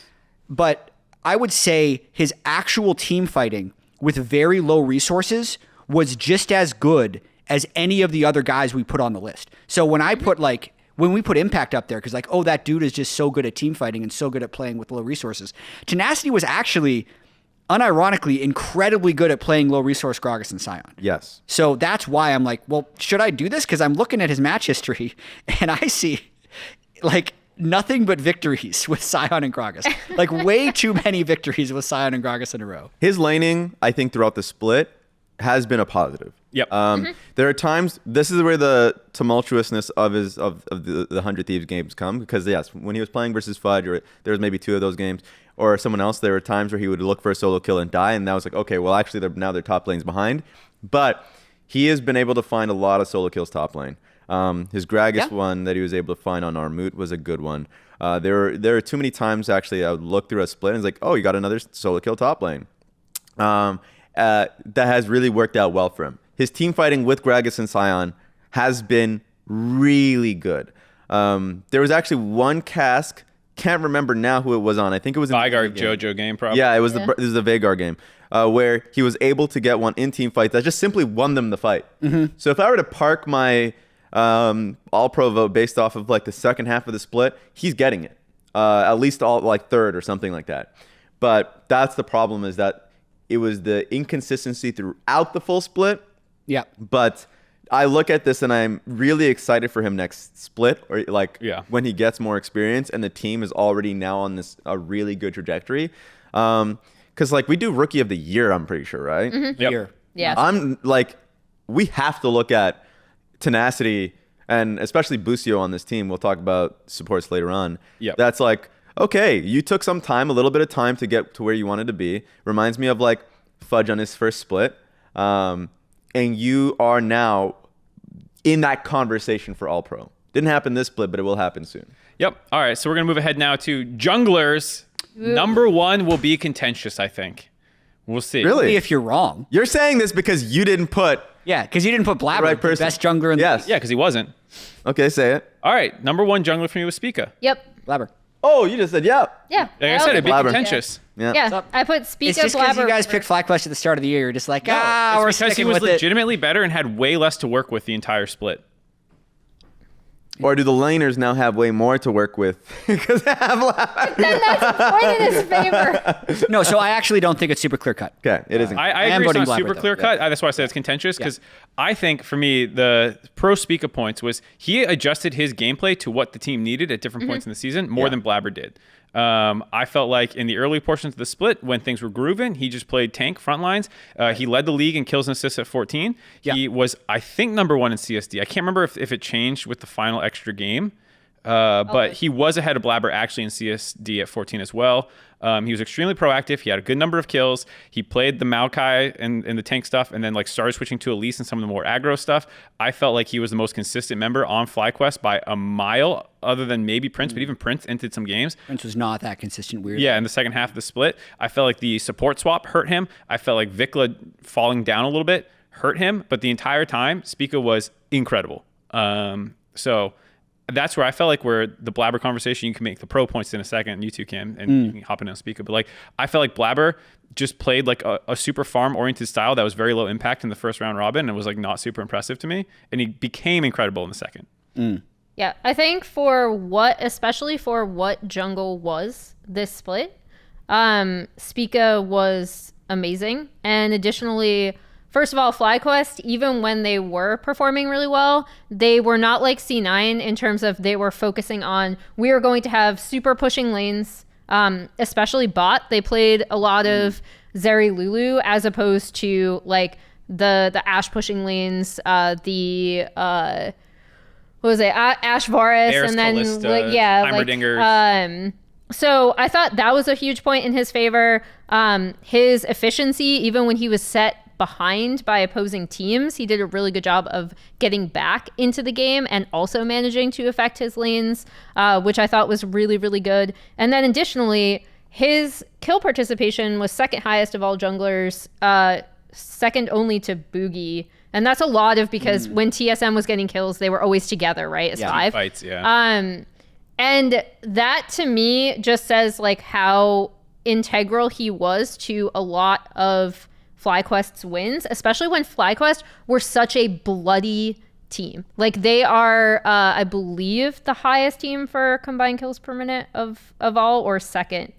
But I would say his actual team fighting with very low resources was just as good as any of the other guys we put on the list. So when I put when we put Impact up there, because that dude is just so good at team fighting and so good at playing with low resources. Tenacity was actually, unironically, incredibly good at playing low resource Gragas and Sion. Yes. So that's why I'm like, well, should I do this? Because I'm looking at his match history and I see nothing but victories with Sion and Gragas. Way too many victories with Sion and Gragas in a row. His laning, I think, throughout the split has been a positive. Yep. There are times, this is where the tumultuousness of the 100 Thieves games come, because yes, when he was playing versus Fudge, or there was maybe 2 of those games, or someone else, there were times where he would look for a solo kill and die, and that was like, okay, well actually now their top lane's behind. But he has been able to find a lot of solo kills top lane. His Gragas one that he was able to find on Armut was a good one. There are too many times actually I would look through a split and it's like, oh, you got another solo kill top lane. That has really worked out well for him. His team fighting with Gragas and Sion has been really good. There was actually one cask, can't remember now who it was on. I think it was in Vygar the game. JoJo game, probably. Yeah, this is the Vagar game, where he was able to get one in team fight that just simply won them the fight. So if I were to park my all-pro vote based off of the second half of the split, he's getting it. At least third or something like that. But that's the problem, is that it was the inconsistency throughout the full split. Yeah. But I look at this and I'm really excited for him next split, or when he gets more experience and the team is already now on a really good trajectory. Because we do Rookie of the Year, I'm pretty sure, right? Yep. Yeah. I'm we have to look at Tenacity and especially Busio on this team. We'll talk about supports later on. Yep. That's okay, you took some time, a little bit of time to get to where you wanted to be. Reminds me of Fudge on his first split. And you are now in that conversation for All-Pro. Didn't happen this split, but it will happen soon. Yep. All right, so we're going to move ahead now to junglers. Number 1 will be contentious, I think. We'll see. Really? If you're wrong. You're saying this because you didn't put... Yeah, because you didn't put Blaber, right the person. best jungler in the Yes. Yeah, because he wasn't. Okay, say it. All right, number 1 jungler for me was Spica. Yep. Blaber. Oh, you just said yeah. Yeah. Like I said, it'd be Blaber. contentious. Yeah. Yeah. I put Spica, It's just because Blaber. you guys picked Flyquest at the start of the year. You're just like, we're It's because he sticking was with it. legitimately better and had way less to work with the entire split. Or do the laners now have way more to work with? Because they have Then that's a point in his favor. No, so I actually don't think it's super clear cut. Okay, it isn't. I am agree, it's voting not Blaber, super though. clear cut. That's why I said it's contentious, because I think for me, the pro Spica points was he adjusted his gameplay to what the team needed at different points in the season more than Blaber did. I felt like in the early portions of the split, when things were grooving, he just played tank front lines. He led the league in kills and assists at 14. He was, I think, number 1 in CSD. I can't remember if it changed with the final extra game. But he was ahead of Blaber actually in CSD at 14 as well. He was extremely proactive. He had a good number of kills. He played the Maokai and the tank stuff, and then started switching to Elise and some of the more aggro stuff. I felt like he was the most consistent member on Flyquest by a mile, other than maybe Prince, but even Prince entered some games. Prince was not that consistent, weird. Yeah, in the second half of the split, I felt like the support swap hurt him. I felt like Dhokla falling down a little bit hurt him, but the entire time, Spica was incredible. So that's where I felt like where the Blaber conversation, you can make the pro points in a second, you two can, and you can hop in and speak. But I felt like Blaber just played a super farm oriented style that was very low impact in the first round robin and was not super impressive to me. And he became incredible in the second. Yeah, I think especially for what jungle was this split, Spica was amazing. And additionally, first of all, Flyquest, even when they were performing really well, they were not like C9 in terms of they were focusing on, we are going to have super pushing lanes, especially bot. They played a lot of Zeri Lulu as opposed to the Ashe pushing lanes, what was it? Ash Varus, Eris, and then Kalista, Heimerdingers. So I thought that was a huge point in his favor. His efficiency, even when he was set behind by opposing teams, he did a really good job of getting back into the game and also managing to affect his lanes, which I thought was really, really good. And then additionally, his kill participation was second highest of all junglers, second only to Boogie. And that's a lot of because when TSM was getting kills, they were always together, right? As five. Fights, yeah. And that to me just says like how integral he was to a lot of Flyquest's wins, especially when Flyquest were such a bloody team. Like they are, I believe, the highest team for combined kills per minute of all, or second.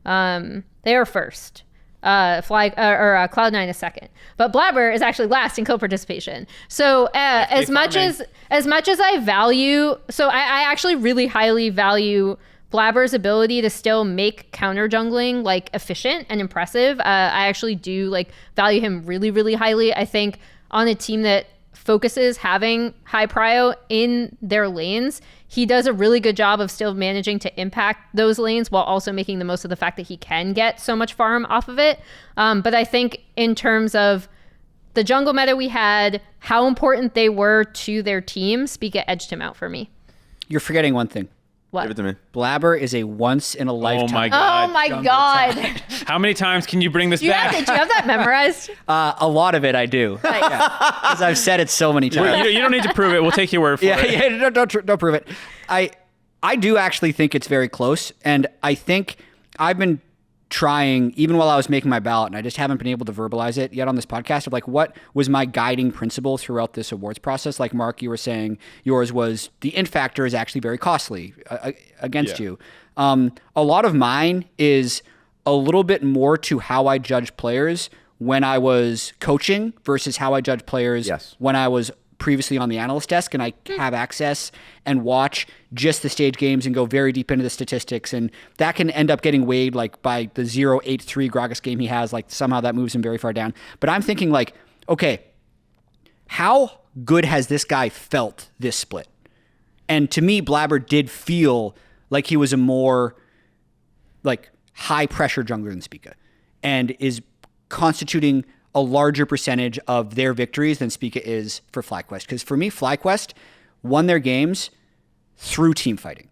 They are first. Cloud9 is second, but Blaber is actually last in kill participation. So as much as I value, so I actually really highly value Blaber's ability to still make counter jungling like efficient and impressive. I actually do like value him really, really highly. I think on a team that focuses having high prio in their lanes, he does a really good job of still managing to impact those lanes while also making the most of the fact that he can get so much farm off of it. But I think in terms of the jungle meta we had, how important they were to their team, Spica edged him out for me. You're forgetting one thing. Give it to me. Blaber is a once in a lifetime. Oh my god. Oh my god. How many times can you bring this Do you back? have that memorized? A lot of it I do. Because I've said it so many times. You don't need to prove it. We'll take your word for it. Yeah, don't prove it. I do actually think it's very close, and I think I've been trying, even while I was making my ballot, and I just haven't been able to verbalize it yet on this podcast, of like what was my guiding principle throughout this awards process. Like Mark, you were saying yours was the int factor is actually very costly against you. A lot of mine is a little bit more to how I judge players when I was coaching versus how I judge players when I was previously on the analyst desk, and I have access and watch just the stage games and go very deep into the statistics, and that can end up getting weighed like by the 0.83 Gragas game he has, like somehow that moves him very far down. But I'm thinking like, okay, how good has this guy felt this split? And to me, Blaber did feel like he was a more like high pressure jungler than Spica, and is constituting a larger percentage of their victories than Spica is for Flyquest. Because for me, Flyquest won their games through team fighting.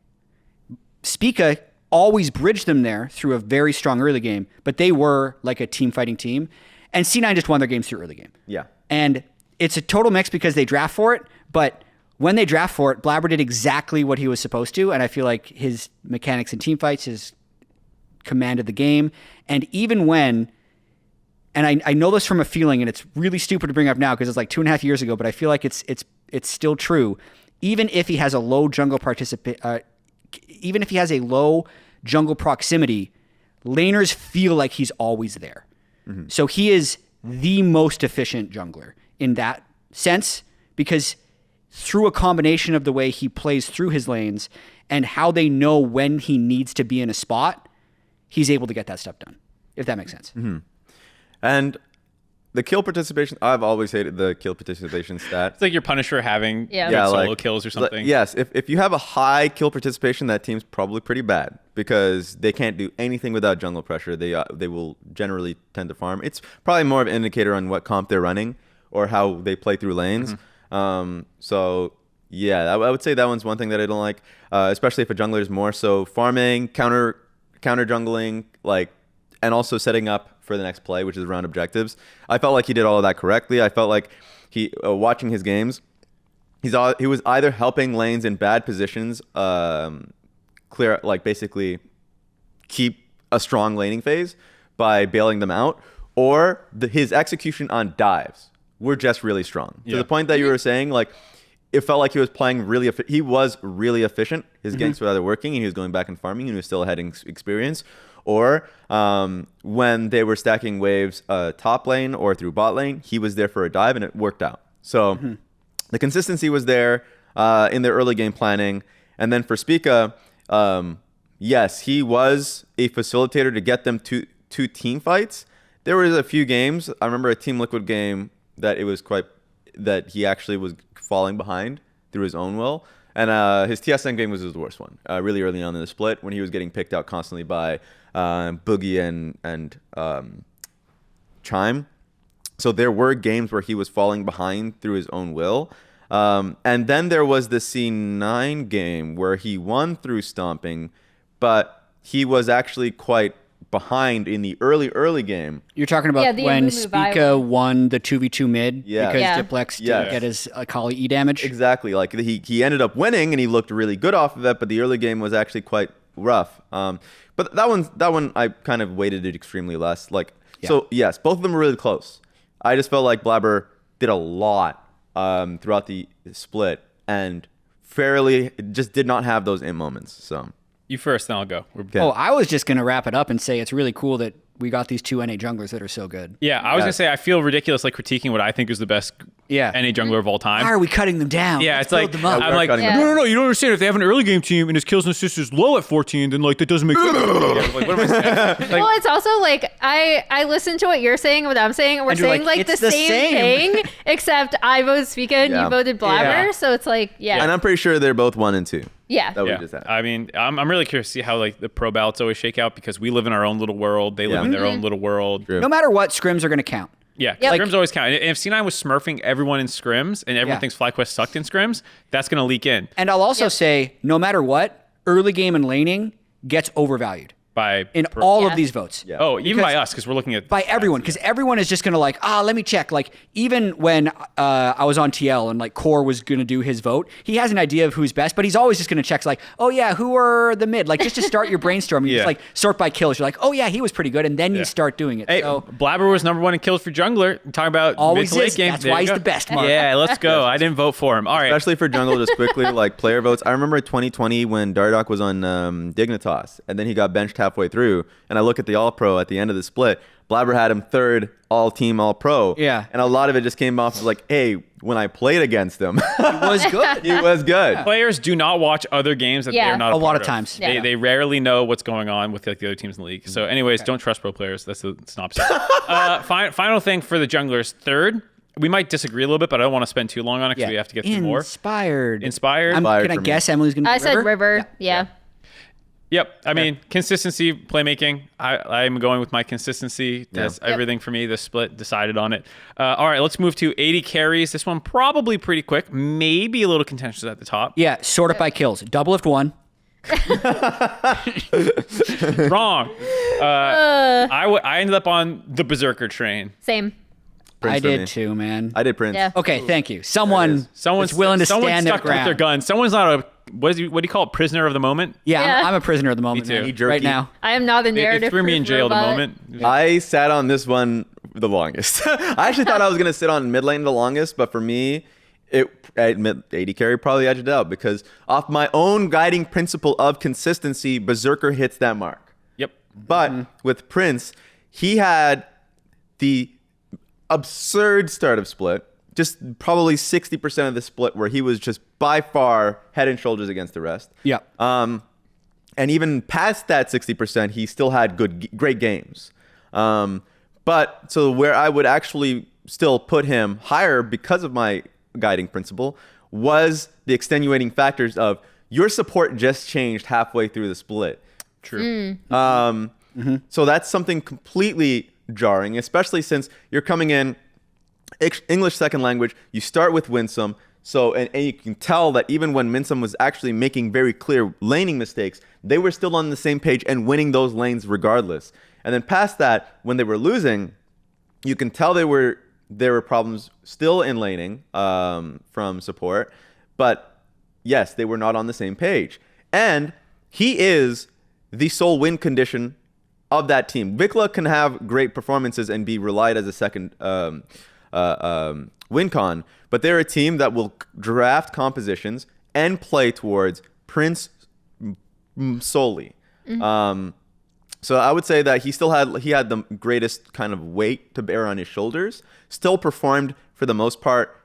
Spica always bridged them there through a very strong early game, but they were like a team fighting team. And C9 just won their games through early game. Yeah. And it's a total mix because they draft for it, but when they draft for it, Blaber did exactly what he was supposed to, and I feel like his mechanics in team fights has commanded the game. And even when, and I know this from a feeling, and it's really stupid to bring up now because it's like 2.5 years ago, but I feel like it's still true. Even if he has a low jungle even if he has a low jungle proximity, laners feel like he's always there. Mm-hmm. So he is the most efficient jungler in that sense, because through a combination of the way he plays through his lanes and how they know when he needs to be in a spot, he's able to get that stuff done, if that makes sense. Mm-hmm. And the kill participation, I've always hated the kill participation stat. It's like your Punisher having solo kills or something. Yes, if you have a high kill participation, that team's probably pretty bad because they can't do anything without jungle pressure. They will generally tend to farm. It's probably more of an indicator on what comp they're running or how they play through lanes. Mm-hmm. So yeah, I would say that one's one thing that I don't like, especially if a jungler is more so farming, counter jungling, like, and also setting up for the next play, which is around objectives. I felt like he did all of that correctly. I felt like he, watching his games, he was either helping lanes in bad positions, clear, like basically keep a strong laning phase by bailing them out, or his execution on dives were just really strong. To the point that you were saying, like, it felt like he was playing he was really efficient. His ganks were either working and he was going back and farming and he was still ahead in experience, or when they were stacking waves top lane or through bot lane, he was there for a dive and it worked out. So the consistency was there in their early game planning. And then for Spica, yes, he was a facilitator to get them to team fights. There was a few games. I remember a Team Liquid game that that he actually was falling behind through his own will. And his TSM game was his worst one, really early on in the split, when he was getting picked out constantly by Boogie and Chime. So there were games where he was falling behind through his own will. And then there was the C9 game where he won through stomping, but he was actually quite behind in the early game. You're talking about Yeah, the when Amumu Spica Violin. won the 2v2 mid Yeah. because Yeah. Diplex didn't Yes. get his Akali E damage. Exactly. Like he ended up winning and he looked really good off of it, but the early game was actually quite rough. But that one I kind of weighted it extremely less. Like so, yes, both of them were really close. I just felt like Blaber did a lot throughout the split and fairly just did not have those in moments. So You first, then I'll go. Oh, I was just going to wrap it up and say it's really cool that we got these two NA junglers that are so good. Yeah, I was gonna say I feel ridiculous like critiquing what I think is the best Yeah. NA jungler of all time. Why are we cutting them down? Yeah, Let's it's like build them up. I'm like, cutting them no, you don't understand. If they have an early game team and his kills and assists is low at 14, then like that doesn't make sense. Like, what am I saying? Like, Well, it's also like I listen to what you're saying and what I'm saying, and we're And you're saying like, like it's the the same same. thing, except I voted Spica and Yeah. you voted Blaber. Yeah. So it's like, yeah, and I'm pretty sure they're both 1 and 2. yeah. That we yeah. just had. I mean, I'm really curious to see how like the pro ballots always shake out because we live in our own little world. They live Yeah. in their own little world. True. No matter what, scrims are going to count. Yeah, Yep. scrims always count. And if C9 was smurfing everyone in scrims and everyone Yeah. thinks Flyquest sucked in scrims, that's going to leak in And I'll also say, no matter what, early game and laning gets overvalued by in all Yeah. of these votes. Yeah. Oh, even Because- by us because we're looking at By everyone, because everyone is just going to like, let me check. Like, even when I was on TL and like Core was going to do his vote, he has an idea of who's best, but he's always just going to check, like, oh yeah, who are the mid? Like, just to start your brainstorm, you Yeah. just like sort by kills. You're like, oh yeah, he was pretty good, and then you start doing it. Hey, So Blaber was #1 in kills for jungler. I'm talking about Always mid to late is. game. That's There why you he's go. the best, Mark. Yeah, let's go. I didn't vote for him. All right. Especially for jungle, just quickly, like player votes. I remember 2020 when Dardoch was on Dignitas, and then he got benched halfway through. And I look at the All Pro at the end of the split. Blaber had him 3rd All Team All Pro. Yeah. and a lot of it just came off of like, hey, when I played against him, it was good. he was good. Players do not watch other games that Yeah. they're not A lot part of times. They, Yeah. they rarely know what's going on with like, the other teams in the league. So, anyways, don't trust pro players. That's the synopsis. Final thing for the junglers. 3rd, we might disagree a little bit, but I don't want to spend too long on it because we have to get through more. Inspired. Inspired. Can I for me. guess Emily's going to I said River. Yeah. Yep. I mean, consistency, playmaking. I'm going with my consistency. That's Yeah. everything for me. The split decided on it. All right, let's move to 80 carries. This one probably pretty quick. Maybe a little contentious at the top. Yeah, sort it by kills. Double lift 1. Wrong. I ended up on the Berserker train. Same. Prince I for did me. too, man. I did Prince. Yeah. Okay, thank you. Someone Someone's is willing to someone's stand their stuck with their ground. gun. Someone's not a what do you call it? Prisoner of the moment. Yeah, Yeah. I'm a prisoner at the moment, Me too. man. Eat jerky. Right now. I am not a It narrative. threw me in proof jail the robot. moment. I sat on this one the longest. I actually thought I was gonna sit on mid lane the longest, but for me, I admit 80 carry probably edged it out because off my own guiding principle of consistency, Berserker hits that mark. Yep. But with Prince, he had the absurd start of split, just probably 60% of the split where he was just by far head and shoulders against the rest. Yeah. And even past that 60%, he still had great games. But so where I would actually still put him higher because of my guiding principle was the extenuating factors of your support just changed halfway through the split. True. So that's something completely jarring, especially since you're coming in English second language. You start with Winsome. So, and you can tell that even when Winsome was actually making very clear laning mistakes, they were still on the same page and winning those lanes regardless. And then past that, when they were losing, you can tell there were problems still in laning from support. But yes, they were not on the same page. And he is the sole win condition of that team. Dhokla can have great performances and be relied as a second win con, but they're a team that will draft compositions and play towards Prince solely. So I would say that he had the greatest kind of weight to bear on his shoulders. Still performed for the most part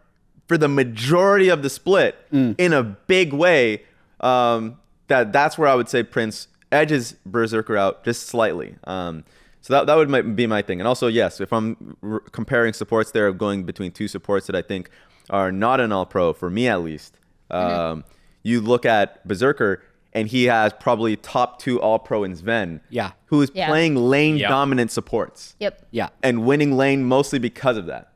for the majority of the split in a big way. That's where I would say Prince edges Berserker out just slightly. So that would be my thing. And also, yes, if I'm comparing supports there, going between two supports that I think are not an all-pro, for me at least, you look at Berserker, and he has probably top 2 all-pro in Zven, Yeah. who is Yeah. playing lane-dominant supports Yep. Yeah. and winning lane mostly because of that.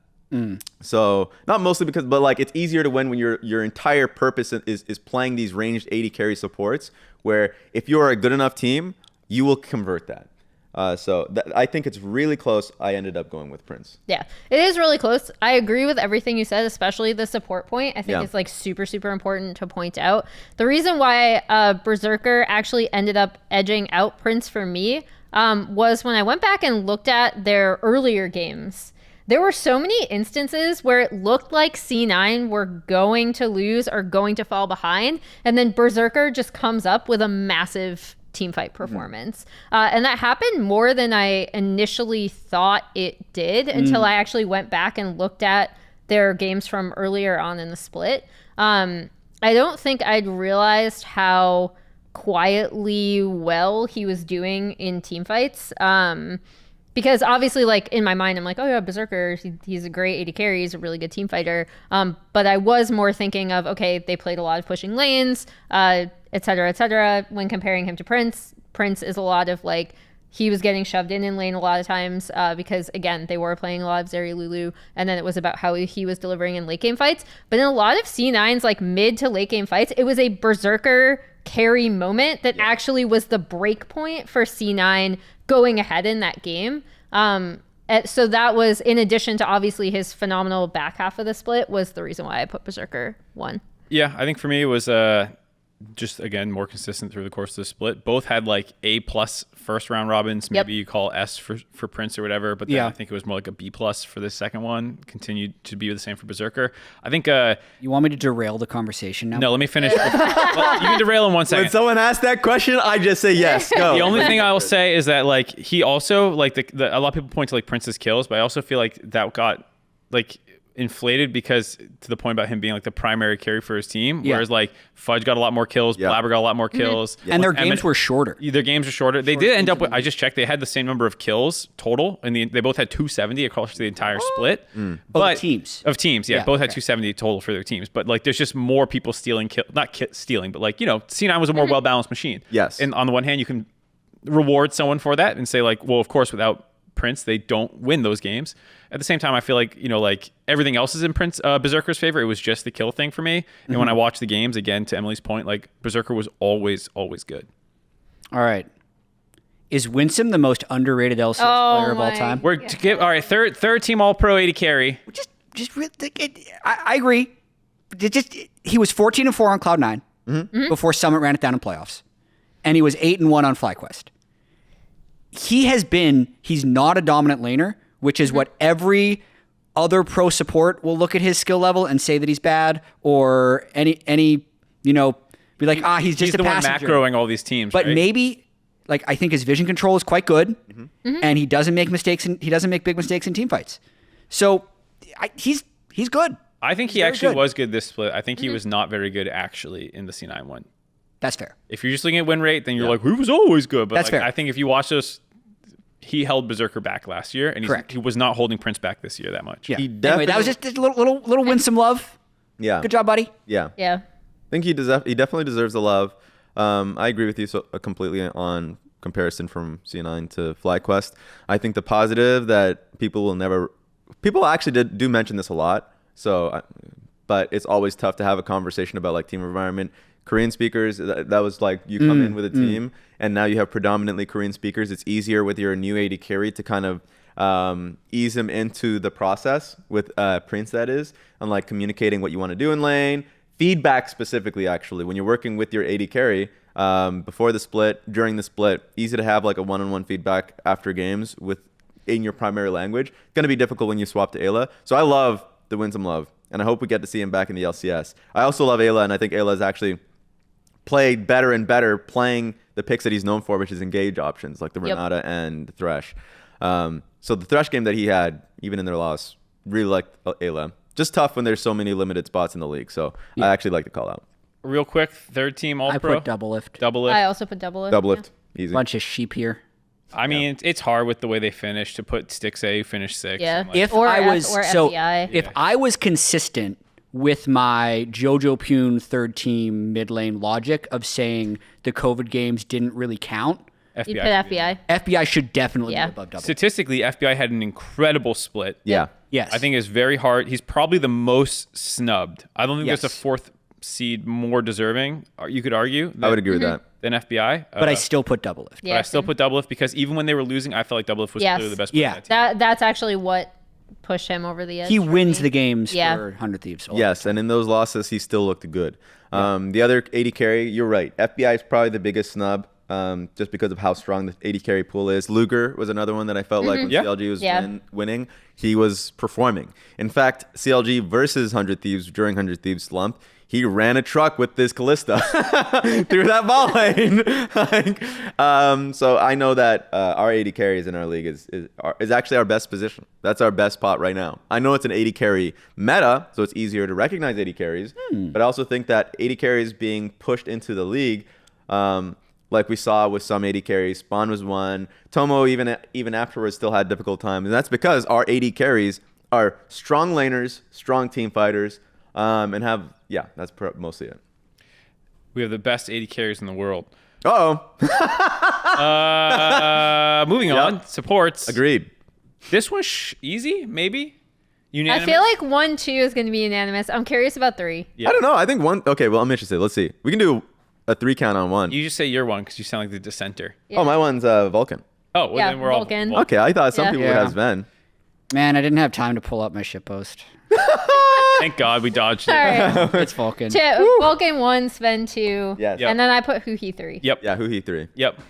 So not mostly because, but like it's easier to win when your entire purpose is playing these ranged 80 carry supports, where if you are a good enough team, you will convert that. I think it's really close. I ended up going with Prince. Yeah, it is really close. I agree with everything you said, especially the support point. I think Yeah. it's like super, super important to point out. The reason why Berserker actually ended up edging out Prince for me was when I went back and looked at their earlier games. There were so many instances where it looked like C9 were going to lose or going to fall behind, and then Berserker just comes up with a massive teamfight performance. And that happened more than I initially thought it did until I actually went back and looked at their games from earlier on in the split. I don't think I'd realized how quietly well he was doing in teamfights. Because obviously, like, in my mind, I'm like, oh yeah, Berserker, he's a great AD carry, he's a really good team fighter. But I was more thinking of, okay, they played a lot of pushing lanes, et cetera, when comparing him to Prince. Prince is a lot of, like, he was getting shoved in lane a lot of times because, again, they were playing a lot of Zeri Lulu, and then it was about how he was delivering in late game fights. But in a lot of C9's, like, mid to late game fights, it was a Berserker carry moment that actually was the break point for C9 going ahead in that game. So that was, in addition to obviously his phenomenal back half of the split, was the reason why I put Berserker 1. Yeah, I think for me it was just, again, more consistent through the course of the split. Both had like A+ first round robins, maybe you call S for Prince or whatever, but then I think it was more like a B+ for the second one. Continued to be the same for Berserker. I think You want me to derail the conversation now? no, let me finish. Well, you can derail in 1 second. When someone asks that question, I just say yes. Go. The only thing I will say is that, like, he also, like, a lot of people point to, like, Prince's kills, but I also feel like that got, like, inflated because to the point about him being, like, the primary carry for his team, whereas, like, Fudge got a lot more kills, Blaber got a lot more kills. And their games were shorter. Their games are shorter. They did end up with, I just checked, they had the same number of kills total, and they both had 270 across the entire split. But teams. Of teams, both had 270 total for their teams. But, like, there's just more people stealing, stealing, but, like, you know, C9 was a more well-balanced machine. Yes. And on the one hand, you can reward someone for that and say, like, well, of course, without Prince, they don't win those games. At the same time, I feel like, you know, like, everything else is in Berserker's favor. It was just the kill thing for me. And when I watched the games, again, to Emily's point, like, Berserker was always good. All right. Is Winsome the most underrated LCS player of all time? We're to give, all right, third team All-Pro AD carry. I agree. He was 14-4 on Cloud9 before Summit ran it down in playoffs. And he was 8-1 on Flyquest. He's not a dominant laner, which is what every other pro support will look at his skill level and say that he's bad, or any you know, be like, he's just a passenger. He's the one macroing all these teams, but right? maybe, like, I think his vision control is quite good, and he doesn't make mistakes, and he doesn't make big mistakes in team fights. So he's good. I think he actually was good this split. I think he was not very good actually in the C9 one. That's fair. If you're just looking at win rate, then you're like, he was always good. But that's like, fair. I think if you watch this, he held Berserker back last year, and he was not holding Prince back this year that much. Yeah. Anyway, that was just a little Winsome love. Yeah. Good job, buddy. Yeah. Yeah. I think he definitely deserves the love. I agree with you completely on comparison from C9 to Flyquest. I think the positive that people actually do mention this a lot. So, but it's always tough to have a conversation about, like, team environment. Korean speakers, that was like, you come in with a team and now you have predominantly Korean speakers. It's easier with your new AD carry to kind of ease them into the process with Prince, that is, and, like, communicating what you want to do in lane. Feedback specifically, actually, when you're working with your AD carry before the split, during the split, easy to have, like, a one-on-one feedback after games in your primary language. It's going to be difficult when you swap to Ayla. So I love the Winsome love, and I hope we get to see him back in the LCS. I also love Ayla, and I think Ayla has actually played better and better playing the picks that he's known for, which is engage options, like the Renata and the Thresh. So the Thresh game that he had, even in their loss, really liked Ayla. Just tough when there's so many limited spots in the league. So I actually like to call out. Real quick, third team All-Pro. I put double lift. Double lift. I also put double lift. Double lift. Easy. Bunch of sheep here. I mean, it's hard with the way they finished to put Stix A finish 6. Yeah. Like, If Or FBI. If I was consistent with my Jojo Pune third team mid lane logic of saying the COVID games didn't really count, You put FBI. FBI. FBI should definitely be above double. Statistically, FBI had an incredible split. Yeah. Yes. I think it's very hard. He's probably the most snubbed. I don't think there's a fourth seed more deserving, you could argue. I would agree with that. Than FBI. But I still put Doublelift. But I still put Doublelift because even when they were losing, I felt like Doublelift was clearly the best player on that team. That's actually what pushed him over the edge. He wins the games Yeah. for 100 Thieves. Yes, and in those losses, he still looked good. The other AD carry, you're right. FBI is probably the biggest snub, just because of how strong the AD carry pool is. Luger was another one that I felt like when CLG was winning, he was performing. In fact, CLG versus 100 Thieves during 100 Thieves slump, he ran a truck with this Callista through that ball lane. So I know that our 80 carries in our league is actually our best position. That's our best spot right now. I know it's an 80 carry meta, so it's easier to recognize 80 carries. But I also think that 80 carries being pushed into the league, like we saw with some 80 carries, Spawn was one. Tomo even afterwards still had difficult times, and that's because our 80 carries are strong laners, strong team fighters, and have that's mostly it. We have the best 80 carries in the world. Uh-oh. Moving on, supports. Agreed. This one's easy, maybe? Unanimous? I feel like 1-2 is going to be unanimous. I'm curious about 3. Yeah. I don't know. I think one. Okay, well, I'm interested. Let's see. We can do a 3 count on one. You just say your one because you sound like the dissenter. Oh, my one's Vulcan. Oh, well, Yeah, then we're Vulcan. all Okay, I thought some people would Yeah. have Zven. Man, I didn't have time to pull up my shitpost. Thank God we dodged it. All right. It's Vulcan. Vulcan 1, Sven 2. Yes. And then I put Huhi 3. Yep. Yeah, who he 3? Yep.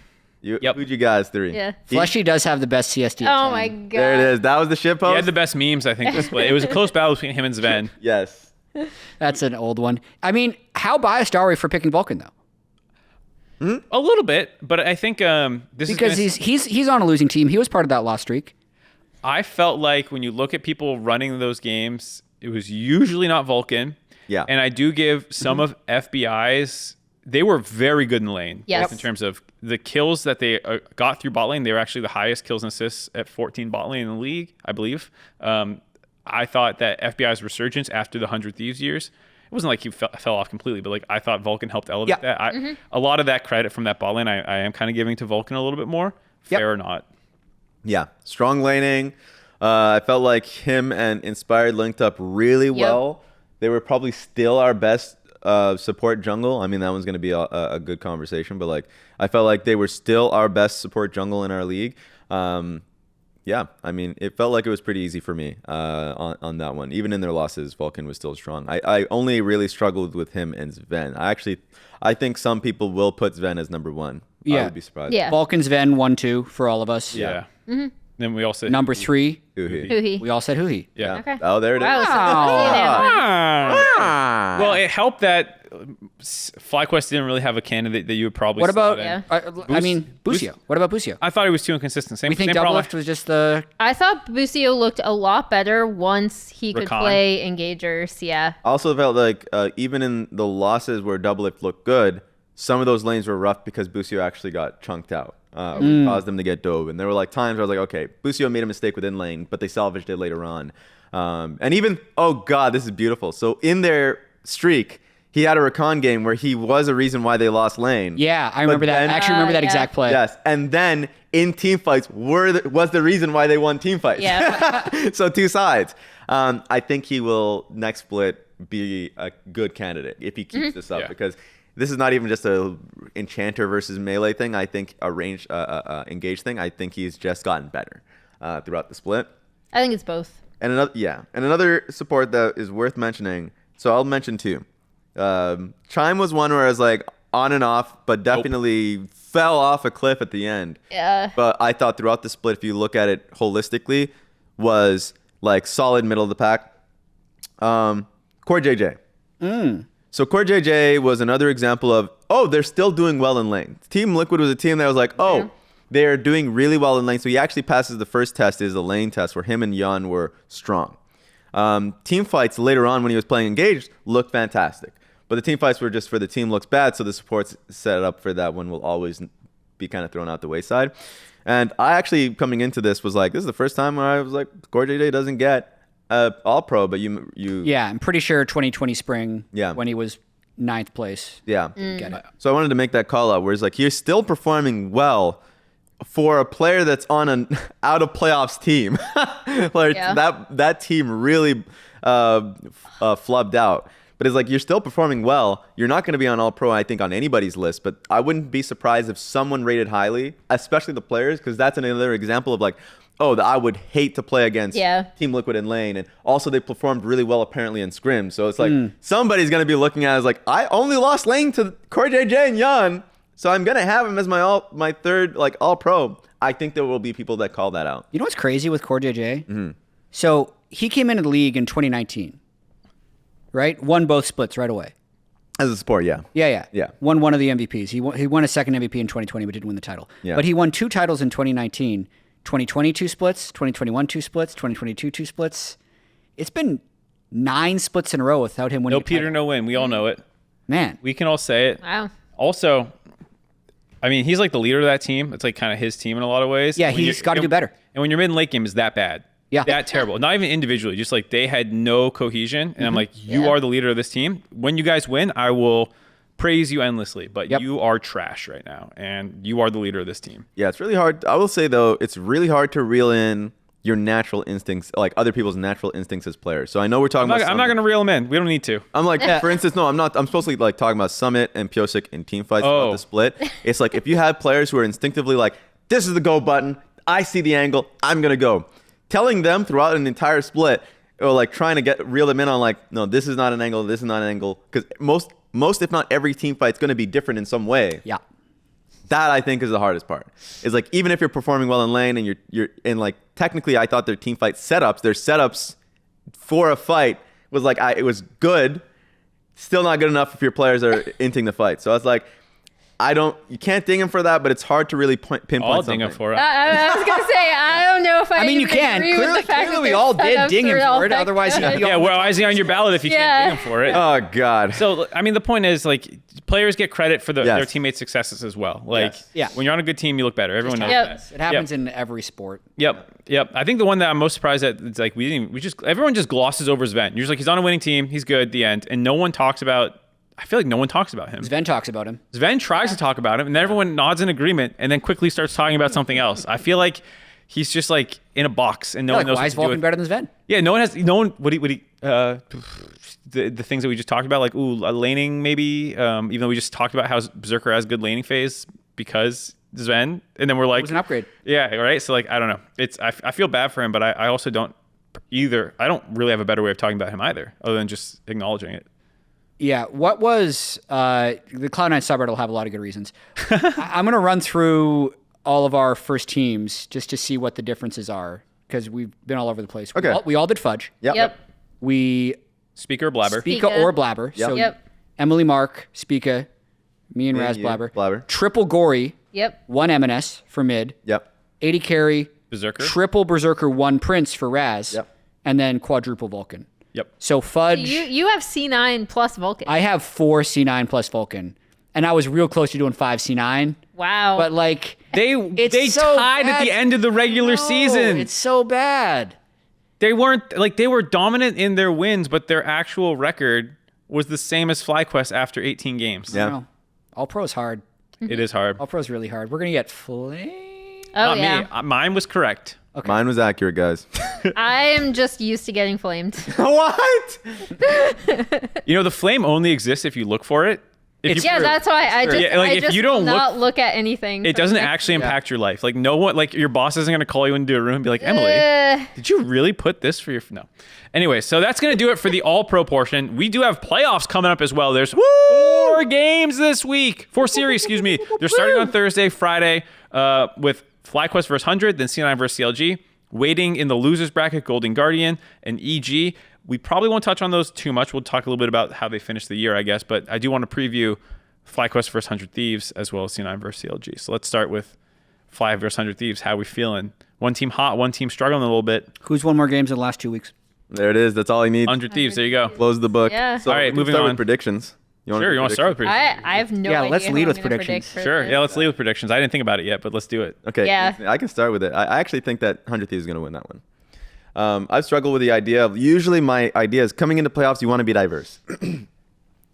Who'd you guys 3? Yeah. Fleshy does have the best CSD. at Oh 10. my god. There it is. That was the shit He post? had the best memes, I think, displayed. It was a close battle between him and Zven. Yes. That's an old one. I mean, how biased are we for picking Vulcan though? A little bit, but I think this Because is he's on a losing team. He was part of that lost streak. I felt like when you look at people running those games, it was usually not Vulcan. Yeah. And I do give some of FBI's, they were very good in lane. Yes. In terms of the kills that they got through bot lane, they were actually the highest kills and assists at 14 bot lane in the league, I believe. I thought that FBI's resurgence after the 100 Thieves years, it wasn't like he fell off completely, but like I thought Vulcan helped elevate that. A lot of that credit from that bot lane, I am kind of giving to Vulcan a little bit more, fair or not. Yeah. Strong laning. I felt like him and Inspired linked up really well. They were probably still our best support jungle. I mean, that one's going to be a good conversation, but like I felt like they were still our best support jungle in our league. Yeah, I mean, it felt like it was pretty easy for me on that one. Even in their losses, Vulcan was still strong. I only really struggled with him and Zven. I think some people will put Zven as number 1. I would be surprised. Yeah. Vulcan, Zven, 1-2 for all of us. Yeah. Then we all said Number 3, Huhi. we all said Huhi. Yeah. Okay. Oh, there it is. Wow. Well, it helped that Flyquest didn't really have a candidate that you would probably. What about? slot in. I mean, Busio. What about Busio? I thought he was too inconsistent. Same. We think same problem. Doublelift was just the. I thought Busio looked a lot better once he could Rakan. play engagers. Yeah. I also felt like even in the losses where Doublelift looked good, some of those lanes were rough because Busio actually got chunked out. Which caused them to get dove. And there were like times where I was like, okay, Busio made a mistake within lane, but they salvaged it later on. And even, oh God, this is beautiful. So in their streak, he had a Rakan game where he was a reason why they lost lane. Yeah, I remember that. then- I actually remember that yeah. exact play. Yes. And then in team fights was the reason why they won team fights. Yeah. So 2 sides. I think he will next split be a good candidate if he keeps this up because this is not even just a enchanter versus melee thing. I think a range engage thing. I think he's just gotten better throughout the split. I think it's both. And another support that is worth mentioning. So I'll mention 2. Chime was one where I was like on and off, but definitely fell off a cliff at the end. Yeah. But I thought throughout the split, if you look at it holistically, was like solid middle of the pack. CoreJJ. So CoreJJ was another example of, they're still doing well in lane. Team Liquid was a team that was like, they're doing really well in lane. So he actually passes the first test, is the lane test, where him and Yan were strong. Team fights later on when he was playing engaged looked fantastic. But the team fights were just for the team looks bad, so the supports set up for that one will always be kind of thrown out the wayside. And I actually, coming into this, was like, this is the first time where I was like, CoreJJ doesn't get all pro, but you Yeah, I'm pretty sure 2020 spring. Yeah. When he was 9th place. yeah. Get it. So I wanted to make that call out, where it's like you're still performing well for a player that's on an out of playoffs team. Like Yeah. that team really flubbed out. But it's like you're still performing well. You're not going to be on All Pro, I think, on anybody's list. But I wouldn't be surprised if someone rated highly, especially the players, because that's another example of like, I would hate to play against Team Liquid in lane. And also they performed really well apparently in scrim. So it's like somebody's going to be looking at it as like, I only lost lane to CoreJJ and Yan. So I'm going to have him as my third like All Pro. I think there will be people that call that out. You know what's crazy with CoreJJ? Mm-hmm. So he came into the league in 2019, right? Won both splits right away. As a sport, yeah. Yeah. Won one of the MVPs. He won a second MVP in 2020, but didn't win the title. Yeah. But he won 2 titles in 2019. 2020 2 splits, 2021 2 splits, 2022 2 splits. It's been 9 splits in a row without him winning. No Peter, no win. We all know it. Man. We can all say it. Wow. Also, I mean, he's like the leader of that team. It's like kind of his team in a lot of ways. Yeah, he's got to do better. And when your mid and late game is that bad, that terrible, not even individually, just like they had no cohesion. And I'm like, you are the leader of this team. When you guys win, I will praise you endlessly, but you are trash right now, and you are the leader of this team. Yeah, it's really hard. I will say, though, it's really hard to reel in your natural instincts, like other people's natural instincts as players. So I know we're talking about... I'm not going to reel them in. We don't need to. I'm like, for instance, no, I'm not. I'm supposed to like talking about Summit and Pyosik in team fights about the split. It's like if you have players who are instinctively like, this is the go button, I see the angle, I'm going to go. Telling them throughout an entire split, or like trying to reel them in on like, no, this is not an angle, this is not an angle. Because most, if not every team fight's going to be different in some way. Yeah. That I think is the hardest part. Is like even if you're performing well in lane and you're in like technically I thought their team fight setups, their setups for a fight was like it was good, still not good enough if your players are inting the fight. So I was like, you can't ding him for that, but it's hard to really pinpoint I'll something. ding him for it. I was gonna say I don't know if I mean, you can. agree with the fact Clearly we that all their did ding him setups are for it. all Otherwise, that good. Yeah, well, why is he on your ballot if you can't ding him for it? Oh God. So, I mean, the point is, like, players get credit for their teammates' successes as well. Like, when you're on a good team, you look better. Everyone knows that. It happens in every sport. Yep. I think the one that I'm most surprised at is like everyone just glosses over Zven. You're just like, he's on a winning team, he's good, the end, and no one talks about. I feel like no one talks about him. Zven talks about him. Zven tries to talk about him, and then everyone nods in agreement, and then quickly starts talking about something else. I feel like he's just like in a box, and no one knows why what is to do Vulcan with. better than Zven? Yeah, no one. The things that we just talked about, like laning maybe. Even though we just talked about how Berserker has good laning phase because Zven, and then we're like, it was an upgrade. Yeah, right. So like, I don't know. I feel bad for him, but I also don't either. I don't really have a better way of talking about him either, other than just acknowledging it. Yeah, what was the Cloud9 subreddit will have a lot of good reasons. I'm going to run through all of our first teams just to see what the differences are because we've been all over the place. Okay. We all did Fudge. Yep. We Spica or Blaber. Spica or Blaber. Yep. So Emily, Mark, Spica, me and Raz, Blaber. Triple Gori. Yep. 1 Emenes for mid. Yep. 80 carry. Berserker. Triple Berserker, 1 Prince for Raz. Yep. And then quadruple Vulcan. Yep. So Fudge. You have C9 plus Vulcan. I have 4 C9 plus Vulcan. And I was real close to doing 5 C9. Wow. But like They so tied bad. at the end of the regular season. It's so bad. They weren't like they were dominant in their wins, but their actual record was the same as Flyquest after 18 games. Yeah. I don't know. All Pro's hard. It is hard. All Pro's really hard. We're gonna get flamed. Oh Not yeah. me. Mine was correct. Okay. Mine was accurate, guys. I am just used to getting flamed. What? You know, the flame only exists if you look for it. That's why I just if you don't not look at anything. It doesn't actually impact your life. Like no one, like your boss isn't going to call you into a room and be like, Emily, did you really put this for your? No. Anyway, so that's going to do it for the All Pro portion. We do have playoffs coming up as well. There's 4 games this week. 4 series, excuse me. They're starting on Thursday, Friday, with Flyquest versus 100, then C9 versus CLG. Waiting in the losers bracket, Golden Guardian and EG. We probably won't touch on those too much. We'll talk a little bit about how they finished the year, I guess. But I do want to preview Flyquest versus 100 Thieves as well as C9 versus CLG. So let's start with Fly versus 100 Thieves. How are we feeling? One team hot, one team struggling a little bit. Who's won more games in the last 2 weeks? There it is. That's all I need. 100 Thieves, there you go. Close the book. Yeah. So All right, we can moving start on. with predictions. Sure, you want to start with predictions? I have no Yeah, idea. let's who lead I'm with gonna predict predictions. for Sure, this. yeah, let's lead with predictions. I didn't think about it yet, but let's do it. Okay. Yeah. I can start with it. I actually think that 100 Thieves is going to win that one. I've struggled with the idea of usually my idea is coming into playoffs, you want to be diverse.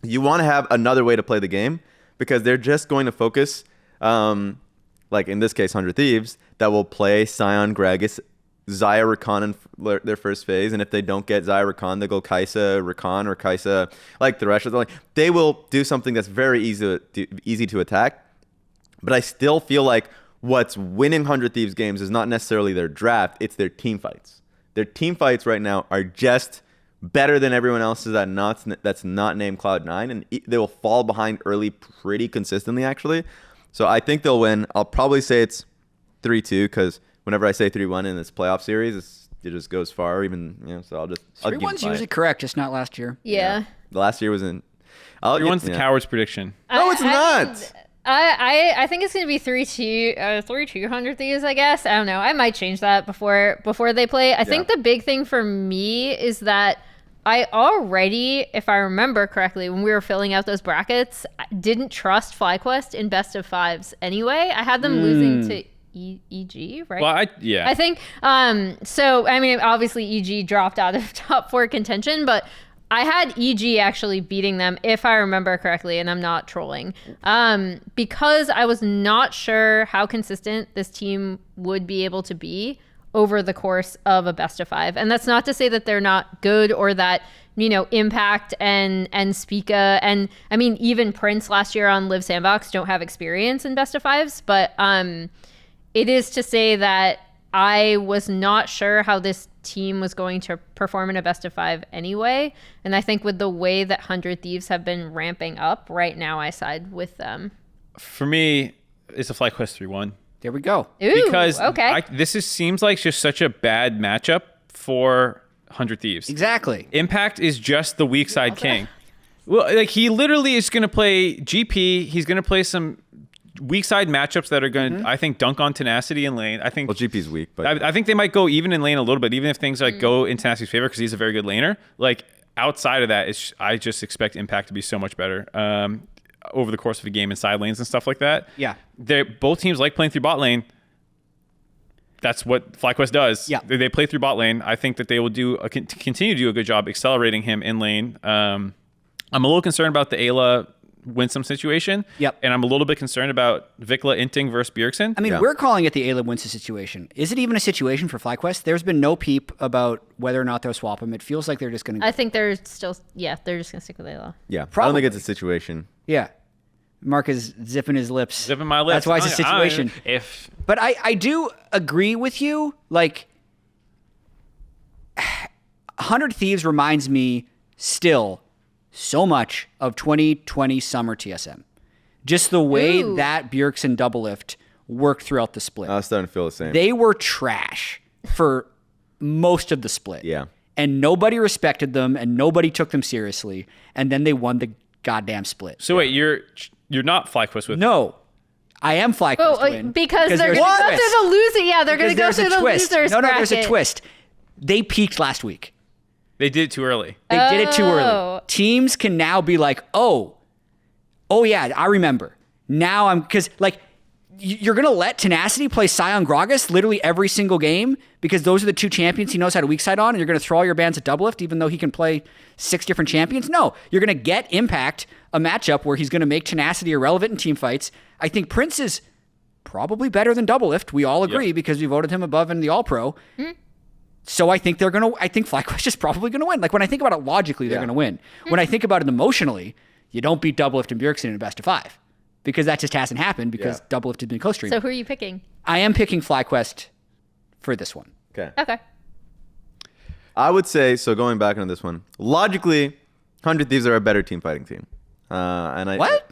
You want to have another way to play the game because they're just going to focus, like in this case, 100 Thieves, that will play Sion, Gragas, Xayah Rakan in their first phase, and if they don't get Xayah Rakan, they go Kai'Sa Rakan or Kai'Sa like the rest of them. Like, they will do something that's very easy to attack. But I still feel like what's winning 100 Thieves games is not necessarily their draft, it's their team fights. Their team fights right now are just better than everyone else's that's not named Cloud9, and they will fall behind early pretty consistently, actually. So I think they'll win. I'll probably say it's 3-2, because whenever I say 3-1 in this playoff series, it just goes far. Even so I'll 3-1's usually correct, just not last year. Yeah. The last year was in. 3-1's the coward's prediction. No, it's not. I think it's gonna be 3-2, 3-200 Thieves, I guess. I don't know. I might change that before they play. I think the big thing for me is that I already, if I remember correctly, when we were filling out those brackets, didn't trust Flyquest in best of fives anyway. I had them losing to EG, right? Well, I think so. I mean, obviously EG dropped out of top 4 contention, but I had EG actually beating them, if I remember correctly, and I'm not trolling, because I was not sure how consistent this team would be able to be over the course of a best of 5. And that's not to say that they're not good, or that, Impact and Spica, and I mean, even Prince last year on Live Sandbox don't have experience in best of 5s, but it is to say that I was not sure how this team was going to perform in a best of 5 anyway. And I think with the way that 100 Thieves have been ramping up right now, I side with them. For me, it's a Flyquest 3-1. There we go. Ooh, Because okay. seems like just such a bad matchup for 100 Thieves. Exactly. Impact is just the weak side king. Well, like, he literally is going to play GP. He's going to play some weak side matchups that are going to, I think, dunk on Tenacity in lane. I think. Well, GP's weak, but I think they might go even in lane a little bit, even if things like go in Tenacity's favor, because he's a very good laner. Like, outside of that, I just expect Impact to be so much better over the course of a game in side lanes and stuff like that. Yeah. Both teams like playing through bot lane. That's what Flyquest does. Yeah. They play through bot lane. I think that they will continue to do a good job accelerating him in lane. I'm a little concerned about the Ayla Winsome situation. Yep. And I'm a little bit concerned about Dhokla inting versus Bjergsen. I mean, we're calling it the Ayla Winston situation. Is it even a situation for Flyquest? There's been no peep about whether or not they'll swap him. It feels like they're just going to... I think they're still, they're just going to stick with Ayla. yeah, I Probably. don't think it's a situation. Yeah. Mark is zipping his lips. Zipping my lips. That's why it's a situation. But I do agree with you. Like, 100 Thieves reminds me still so much of 2020 summer TSM. Just the way that Bjergsen double lift worked throughout the split. I was starting to feel the same. They were trash for most of the split. Yeah. And nobody respected them, and nobody took them seriously. And then they won the goddamn split. So wait, you're not Flyquest with No. I am Flyquest win. Because they're there's going a to go twist. through the loser. Yeah, they're going to go Because there's through a the twist. losers No, there's a bracket. twist. They peaked last week. They did it too early. They did it too Oh. early. Teams can now be like, oh yeah, I remember. Now because like, you're going to let Tenacity play Sion Gragas literally every single game because those are the 2 champions he knows how to weak side on, and you're going to throw all your bands at double lift even though he can play 6 different champions? No, you're going to get Impact a matchup where he's going to make Tenacity irrelevant in team fights. I think Prince is probably better than double lift. We all agree because we voted him above in the All-Pro. So I think Flyquest is probably going to win. Like, when I think about it logically, they're going to win. When I think about it emotionally, you don't beat Doublelift and Bjergsen in a best of 5 because that just hasn't happened because Doublelift has been close streaming. So who are you picking? I am picking Flyquest for this one. Okay. Okay. I would say, so going back on this one, logically, 100 Thieves are a better team fighting team. What?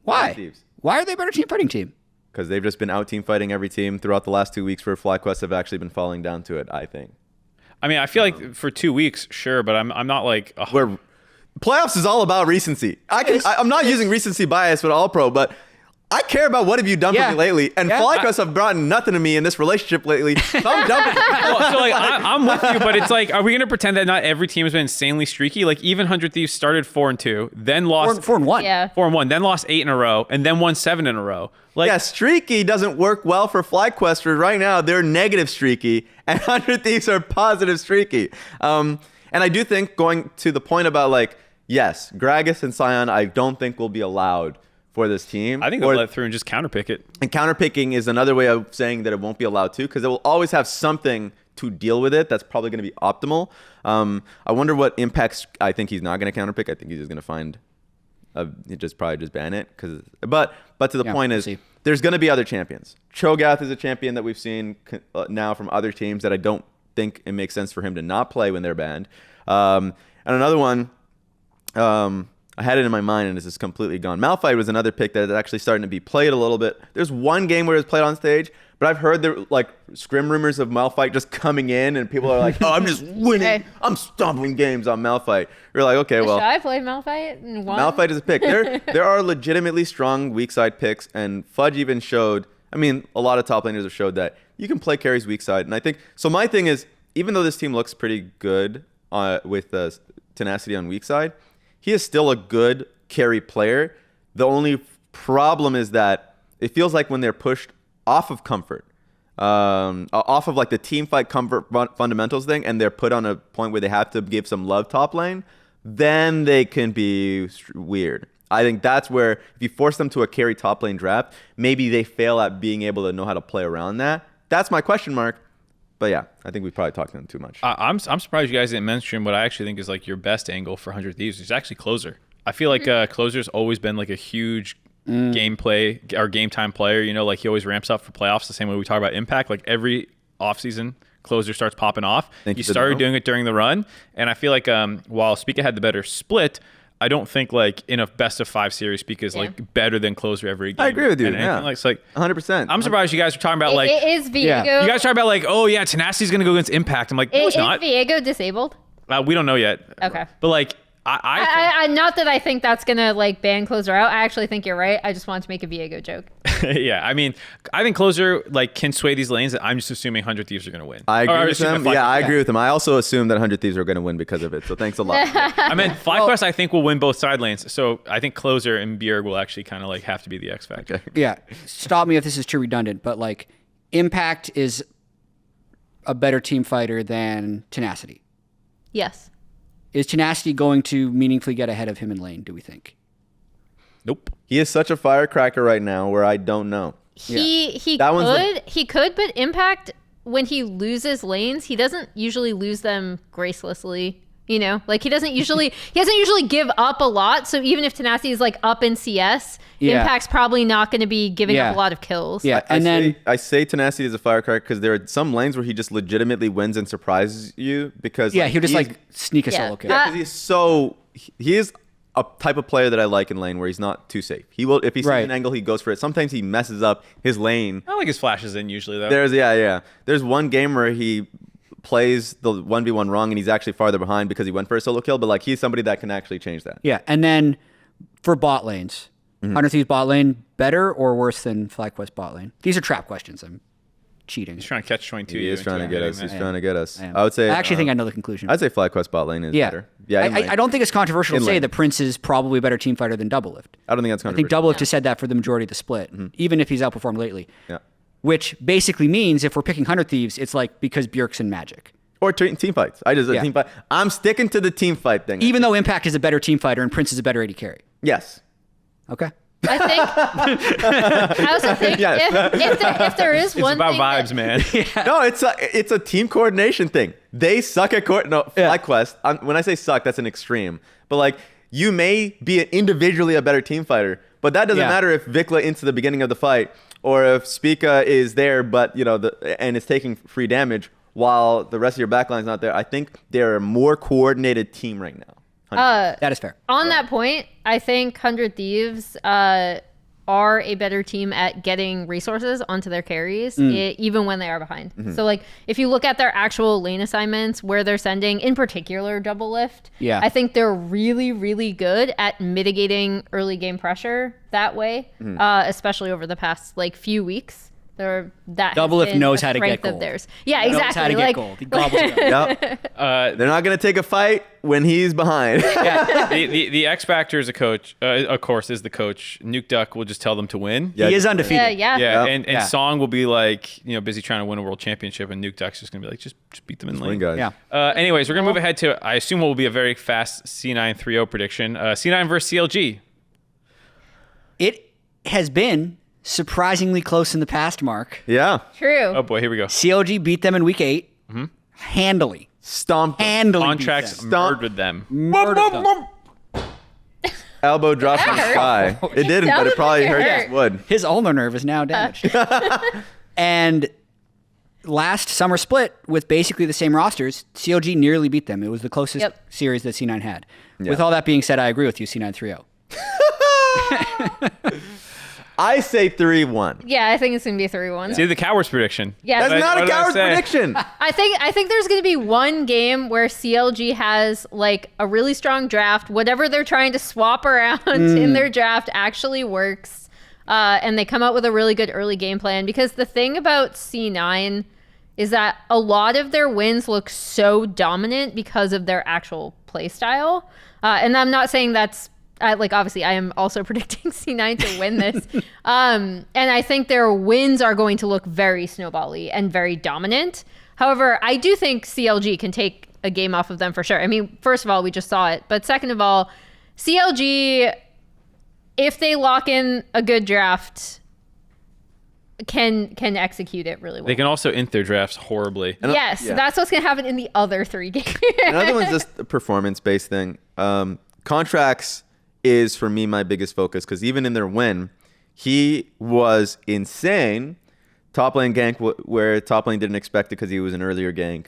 Why? Why are they a better team fighting team? Because they've just been out team fighting every team throughout the last 2 weeks where Flyquest have actually been falling down to it, I think. I mean, I feel like for 2 weeks, sure, but I'm not like... Where playoffs is all about recency. I'm not using recency bias with All Pro, but I care about what have you done for me lately. And Flyquest have brought nothing to me in this relationship lately. So I'm dumping. So like, I'm with you, but it's like, are we going to pretend that not every team has been insanely streaky? Like, even 100 Thieves started 4-2, then lost 4-1. Yeah. 4-1, then lost 8 in a row, and then won 7 in a row. Like, Yeah, streaky doesn't work well for Flyquest. For right now, they're negative streaky, and 100 Thieves are positive streaky. And I do think, going to the point about, like, yes, Gragas and Sion, I don't think will be allowed for this team. I think they'll let through and just counterpick it. And counterpicking is another way of saying that it won't be allowed to, because it will always have something to deal with it, that's probably going to be optimal. I wonder what impacts. I think he's not going to counterpick. I think he's just going to find. He probably just ban it but to the point is there's going to be other champions. Cho'Gath is a champion that we've seen now from other teams that I don't think it makes sense for him to not play when they're banned. And another one, I had it in my mind and it's just completely gone. Malphite was another pick that is actually starting to be played a little bit. There's one game where it was played on stage, but I've heard there like scrim rumors of Malphite just coming in and people are like, oh, I'm just winning. Hey. I'm stomping games on Malphite. You're like, okay, well. I played Malphite and won. Malphite is a pick. There are legitimately strong weak side picks, and Fudge even showed, I mean, a lot of top laners have showed that you can play carries weak side. And I think, so my thing is, even though this team looks pretty good with Tenacity on weak side, he is still a good carry player. The only problem is that it feels like when they're pushed off of comfort, off of like the team fight comfort fundamentals thing, and they're put on a point where they have to give some love top lane, then they can be weird. I think that's where if you force them to a carry top lane draft, maybe they fail at being able to know how to play around that. That's my question mark. But yeah, I think we probably talked to them too much. I'm surprised you guys didn't mention what I actually think is like your best angle for 100 Thieves. It's actually closer. I feel like closer's always been like a huge gameplay or game time player. You know, like he always ramps up for playoffs the same way we talk about impact. Like every offseason, closer starts popping off. He started doing it during the run. And I feel like while Spica had the better split, I don't think like in a best of 5 series Spica is like better than closer every game. I agree with you. Yeah. Like, it's like 100%. I'm surprised you guys are talking about like it is Viego. Yeah. you guys talking about like, oh yeah, Tenacity's gonna go against Impact. I'm like, no, it's not. Is Viego disabled? We don't know yet. Okay. But like I not that I think that's gonna like ban closer out. I actually think you're right. I just wanted to make a Viego joke. yeah, I mean, I think closer like can sway these lanes. That I'm just assuming 100 Thieves are going to win. I agree with him. Yeah, I agree agree with him. I also assume that 100 Thieves are going to win because of it. So thanks a lot. I meant Flyquest. I think will win both side lanes. So I think closer and Bjerg will actually kind of like have to be the X factor. Okay. Yeah. Stop me if this is too redundant, but like Impact is a better team fighter than Tenacity. Yes. Is Tenacity going to meaningfully get ahead of him in lane, do we think? Nope. He is such a firecracker right now where I don't know. He could, but Impact, when he loses lanes, he doesn't usually lose them gracelessly. You know, like he doesn't usually give up a lot. So even if Tenacity is like up in CS, Impact's probably not going to be giving up a lot of kills. Yeah, I say Tenacity is a firecracker because there are some lanes where he just legitimately wins and surprises you because he'll just like sneak a solo kill. Yeah, because he is a type of player that I like in lane where he's not too safe. He will, if he sees an angle, he goes for it. Sometimes he messes up his lane. I like his flashes in usually though. There's one game where he plays the 1v1 wrong and he's actually farther behind because he went for a solo kill, but like he's somebody that can actually change that. Yeah, and then for bot lanes, 100 Thieves bot lane better or worse than Flyquest bot lane? These are trap questions. I'm cheating. He's trying to catch 22. He is trying to get us. He's trying to get us. I would say. I actually think I know the conclusion. I'd say Flyquest bot lane is better. Yeah, I don't think it's controversial to say lane. that Prince is probably a better team fighter than Doublelift. I don't think that's I controversial. think Doublelift has said that for the majority of the split, even if he's outperformed lately. Yeah. Which basically means if we're picking 100 Thieves, it's like because Bjerg's in Magic. Or team fights. Team fight. I'm sticking to the team fight thing. Even though Impact is a better team fighter and Prince is a better AD carry. Yes. Okay. I also think if there is one about thing vibes, man. No, it's a team coordination thing. They suck at Flyquest. When I say suck, that's an extreme. But like you may be individually a better team fighter, but that doesn't matter if Vikla into the beginning of the fight or if Spica is there, but and is taking free damage while the rest of your backline's not there. I think they're a more coordinated team right now. That is fair. On that point, I think 100 Thieves are a better team at getting resources onto their carries, even when they are behind. So, like, if you look at their actual lane assignments, where they're sending, in particular, Doublelift, I think they're really, really good at mitigating early game pressure that way, especially over the past, like, few weeks. Doublelift knows how to get gold. Yeah, exactly. Knows how to get gold. He gobbles it up. Yep. They're not going to take a fight when he's behind. The X factor is a coach, of course, is the coach. Nuke Duck will just tell them to win. Yeah. He is undefeated. And Song will be like, busy trying to win a world championship, and Nuke Duck's just going to be like, just beat them in lane. Guys. Yeah. Anyways, we're going to move ahead to, I assume, what will be a very fast C9 3-0 prediction. C9 versus CLG. It has been surprisingly close in the past, Mark. Yeah. True. Oh boy, here we go. CLG beat them in week 8. Handily. Stomped them. Handily. beat Contracts them. murdered them. Murdered them. Elbow dropped from the sky. It didn't, but it probably Sounded like hurt it his wood. His ulnar nerve is now damaged. And last summer split with basically the same rosters, CLG nearly beat them. It was the closest Yep. series that C9 had. Yeah. With all that being said, I agree with you, C9 3-0. I say 3-1. Yeah, I think it's gonna be 3-1. See the Cowards prediction. Yeah. That's not a What did I coward's say? prediction. I think there's going to be one game where CLG has like a really strong draft. Whatever they're trying to swap around in their draft actually works, and they come out with a really good early game plan. Because the thing about C9 is that a lot of their wins look so dominant because of their actual play style. And I'm not saying that's obviously I am also predicting C9 to win this. And I think their wins are going to look very snowbally and very dominant. However, I do think CLG can take a game off of them for sure. I mean, first of all, we just saw it. But second of all, CLG, if they lock in a good draft, can execute it really well. They can also int their drafts horribly. Yes, yeah. that's what's going to happen in the other 3 games. Another one's just a performance-based thing. Contracts is, for me, my biggest focus, because even in their win, he was insane. Top lane gank, where top lane didn't expect it because he was an earlier gank.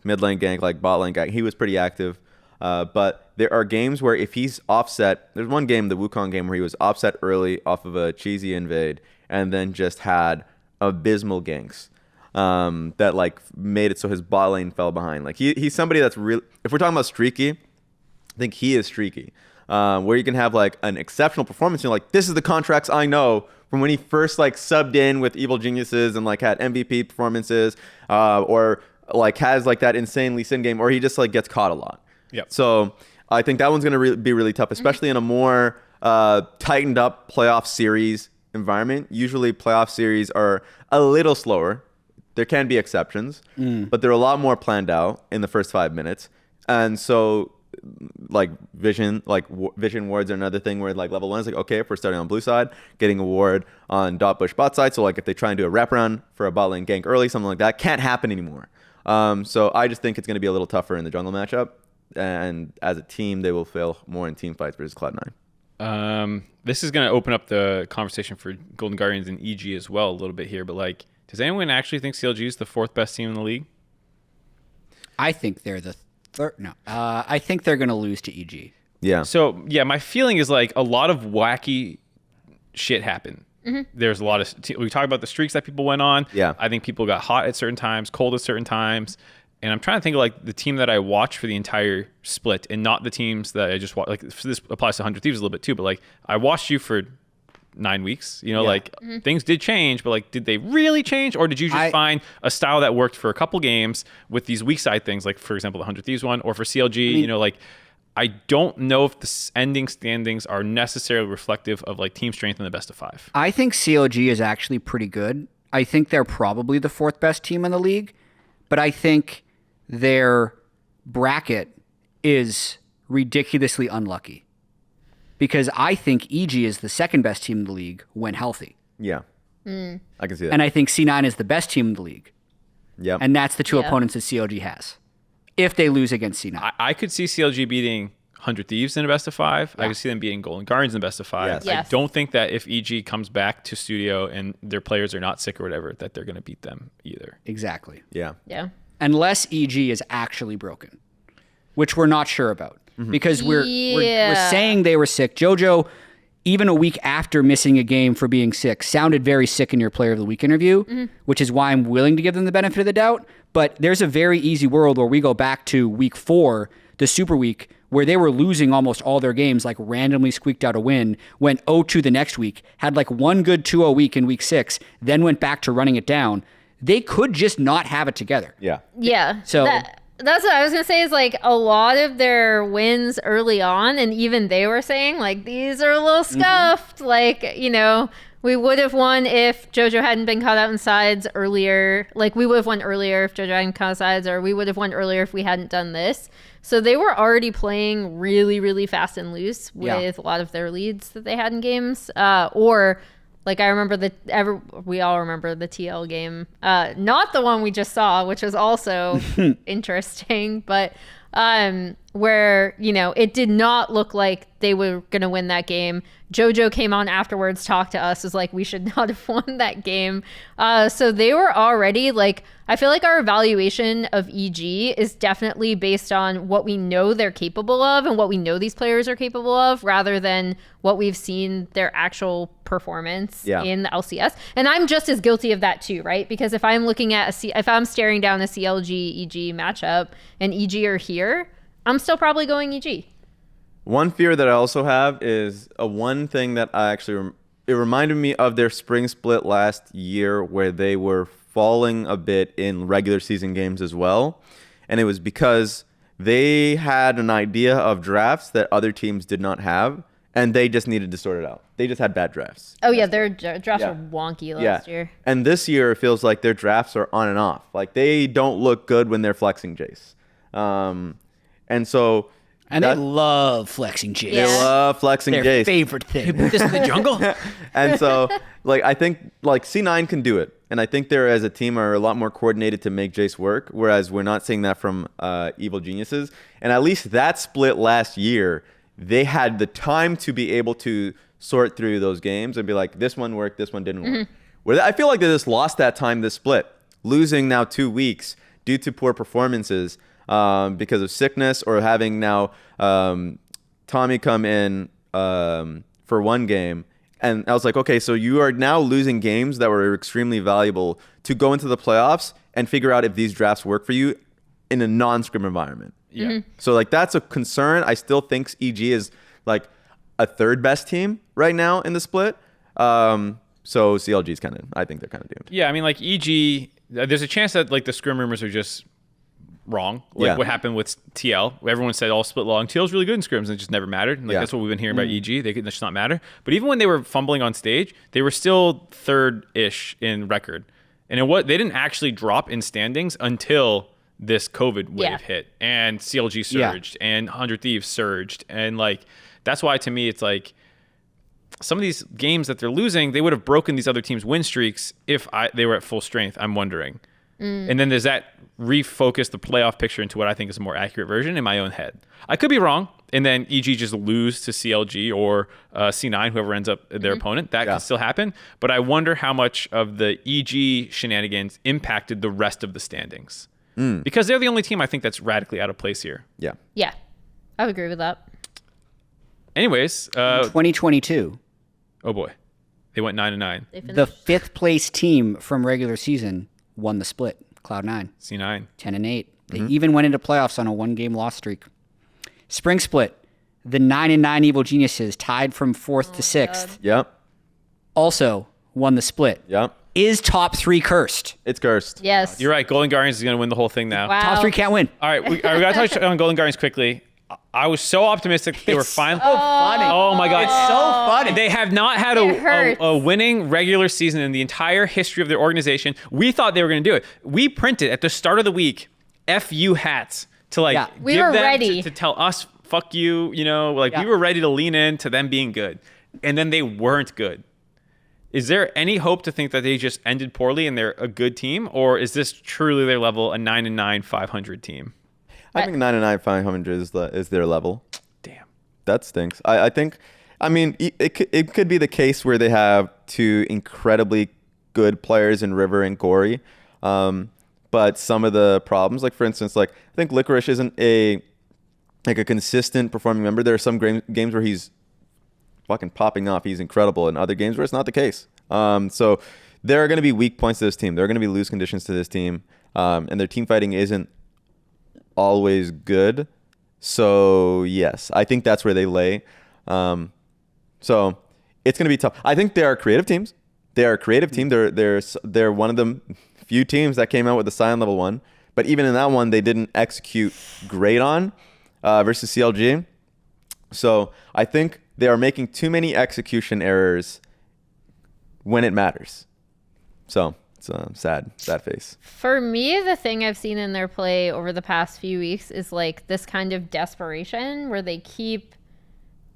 Mid lane gank, like bot lane gank, he was pretty active. But there are games where if he's offset, there's one game, the Wukong game, where he was offset early off of a cheesy invade and then just had abysmal ganks that like made it so his bot lane fell behind. Like he's somebody that's real. If we're talking about streaky, I think he is streaky. Where you can have like an exceptional performance. You're like, this is the contracts I know from when he first like subbed in with Evil Geniuses and like had MVP performances, or like has like that insane Lee Sin game, or he just like gets caught a lot. Yep. So I think that one's going to be really tough, especially in a more tightened up playoff series environment. Usually playoff series are a little slower. There can be exceptions, but they're a lot more planned out in the first 5 minutes. And so like vision wards are another thing where like level 1 is like, okay, if we're starting on blue side, getting a ward on dot bush bot side. So like if they try and do a wraparound for a bot lane gank early, something like that can't happen anymore. So I just think it's going to be a little tougher in the jungle matchup. And as a team, they will fail more in team fights versus Cloud9. This is going to open up the conversation for Golden Guardians and EG as well a little bit here. But like, does anyone actually think CLG is the 4th best team in the league? I think they're the third. No. I think they're going to lose to EG. Yeah. So yeah, my feeling is like a lot of wacky shit happened. There's a lot of we talk about the streaks that people went on. Yeah. I think people got hot at certain times, cold at certain times, and I'm trying to think of like the team that I watched for the entire split, and not the teams that I just watched. Like this applies to 100 Thieves a little bit too, but like I watched you for 9 weeks. You know, like things did change, but like did they really change, or did you just find a style that worked for a couple games with these weak side things, like for example the 100 Thieves one, or for CLG? You know, like. I don't know if the ending standings are necessarily reflective of like team strength in the best of 5. I think CLG is actually pretty good. I think they're probably the 4th best team in the league, but I think their bracket is ridiculously unlucky because I think EG is the 2nd best team in the league when healthy. Yeah. I can see that. And I think C9 is the best team in the league. Yeah. And that's the 2 Yeah. opponents that CLG has. If they lose against C9. I could see CLG beating 100 Thieves in a best of 5. I could see them beating Golden Guardians in the best of 5. Yes. Yes. I don't think that if EG comes back to studio and their players are not sick or whatever, that they're going to beat them either. Exactly. Yeah. Yeah. Unless EG is actually broken, which we're not sure about because we're saying they were sick. JoJo, even a week after missing a game for being sick, sounded very sick in your Player of the Week interview, which is why I'm willing to give them the benefit of the doubt. But there's a very easy world where we go back to week 4, the Super Week, where they were losing almost all their games, like randomly squeaked out a win, went 0-2 the next week, had like one good 2-0 week in week 6, then went back to running it down. They could just not have it together. Yeah. Yeah. So- that's what I was going to say is like a lot of their wins early on, and even they were saying like these are a little scuffed. Like, you know, we would have won if JoJo hadn't been caught out in sides earlier. Like we would have won earlier if JoJo hadn't caught out sides, or we would have won earlier if we hadn't done this. So they were already playing really, really fast and loose with a lot of their leads that they had in games, or Like I remember we all remember the TL game, not the one we just saw, which was also interesting, but where, you know, it did not look like they were going to win that game. JoJo came on afterwards, talked to us, was like, we should not have won that game. So they were already like, I feel like our evaluation of EG is definitely based on what we know they're capable of and what we know these players are capable of, rather than what we've seen their actual performance in the LCS. And I'm just as guilty of that too, right? Because if I'm looking at if I'm staring down a CLG EG matchup and EG are here, I'm still probably going EG. One fear that I also have is one thing that I actually it reminded me of their spring split last year, where they were falling a bit in regular season games as well, and it was because they had an idea of drafts that other teams did not have, and they just needed to sort it out. They just had bad drafts. Oh yeah, their drafts were wonky last year. And this year it feels like their drafts are on and off. Like they don't look good when they're flexing Jace. And so they love flexing Jace. They love flexing Their Jace. favorite thing. Put this in the jungle. And so like I think like C9 can do it. And I think they're, as a team, are a lot more coordinated to make Jace work, whereas we're not seeing that from Evil Geniuses. And at least that split last year, they had the time to be able to sort through those games and be like, this one worked, this one didn't work. Where I feel like they just lost that time this split, losing now 2 weeks due to poor performances because of sickness, or having now Tommy come in for one game. And I was like, okay, so you are now losing games that were extremely valuable to go into the playoffs and figure out if these drafts work for you in a non-scrim environment. Yeah. So like that's a concern. I still think EG is like a third best team right now in the split. So CLG is I think they're kind of doomed. Yeah, I mean, like EG, there's a chance that like the scrim rumors are just wrong. Like what happened with TL. Everyone said all split long. TL's really good in scrims, and it just never mattered. And like that's what we've been hearing about EG. They could just not matter. But even when they were fumbling on stage, they were still third-ish in record. And they didn't actually drop in standings until this COVID wave hit, and CLG surged, and 100 Thieves surged, and like that's why to me it's like some of these games that they're losing, they would have broken these other teams' win streaks if they were at full strength. I'm wondering. And then does that refocus the playoff picture into what I think is a more accurate version in my own head? I could be wrong, and then EG just lose to CLG or C9, whoever ends up their opponent. That could still happen, but I wonder how much of the EG shenanigans impacted the rest of the standings. Because they're the only team I think that's radically out of place here. Yeah, I would agree with that. Anyways, 2022. Oh boy, they went 9-9. The fifth place team from regular season won the split. Cloud9. C9. 10-8. They even went into playoffs on a 1-game loss streak. Spring split. The 9-9 Evil Geniuses tied from 4th to 6th. God. Yep. Also won the split. Yep. Is top 3 cursed? It's cursed. Yes. You're right. Golden Guardians is going to win the whole thing now. Wow. Top 3 can't win. All right, we got to touch on Golden Guardians quickly. I was so optimistic they were finally. So funny. Oh my God. It's so funny. They have not had a winning regular season in the entire history of their organization. We thought they were going to do it. We printed at the start of the week FU hats to we give were them ready to tell us fuck you, we were ready to lean into them being good. And then they weren't good. Is there any hope to think that they just ended poorly and they're a good team, or is this truly their level, a 9-9 500 team? I think 9-9 500 is their level. Damn. That stinks. I think, I mean, it could be the case where they have two incredibly good players in River and Gori. But some of the problems, like for instance, like I think Licorice isn't a consistent performing member. There are some games where he's fucking popping off. He's incredible. In other games where it's not the case. So there are going to be weak points to this team. There are going to be loose conditions to this team. And their team fighting isn't always good. So yes, I think that's where they lay. So it's going to be tough. I think they are creative teams. They are a creative team. They're one of the few teams that came out with the Scion level 1. But even in that one, they didn't execute great on versus CLG. So I think they are making too many execution errors when it matters. So it's a sad face. For me, the thing I've seen in their play over the past few weeks is like this kind of desperation where they keep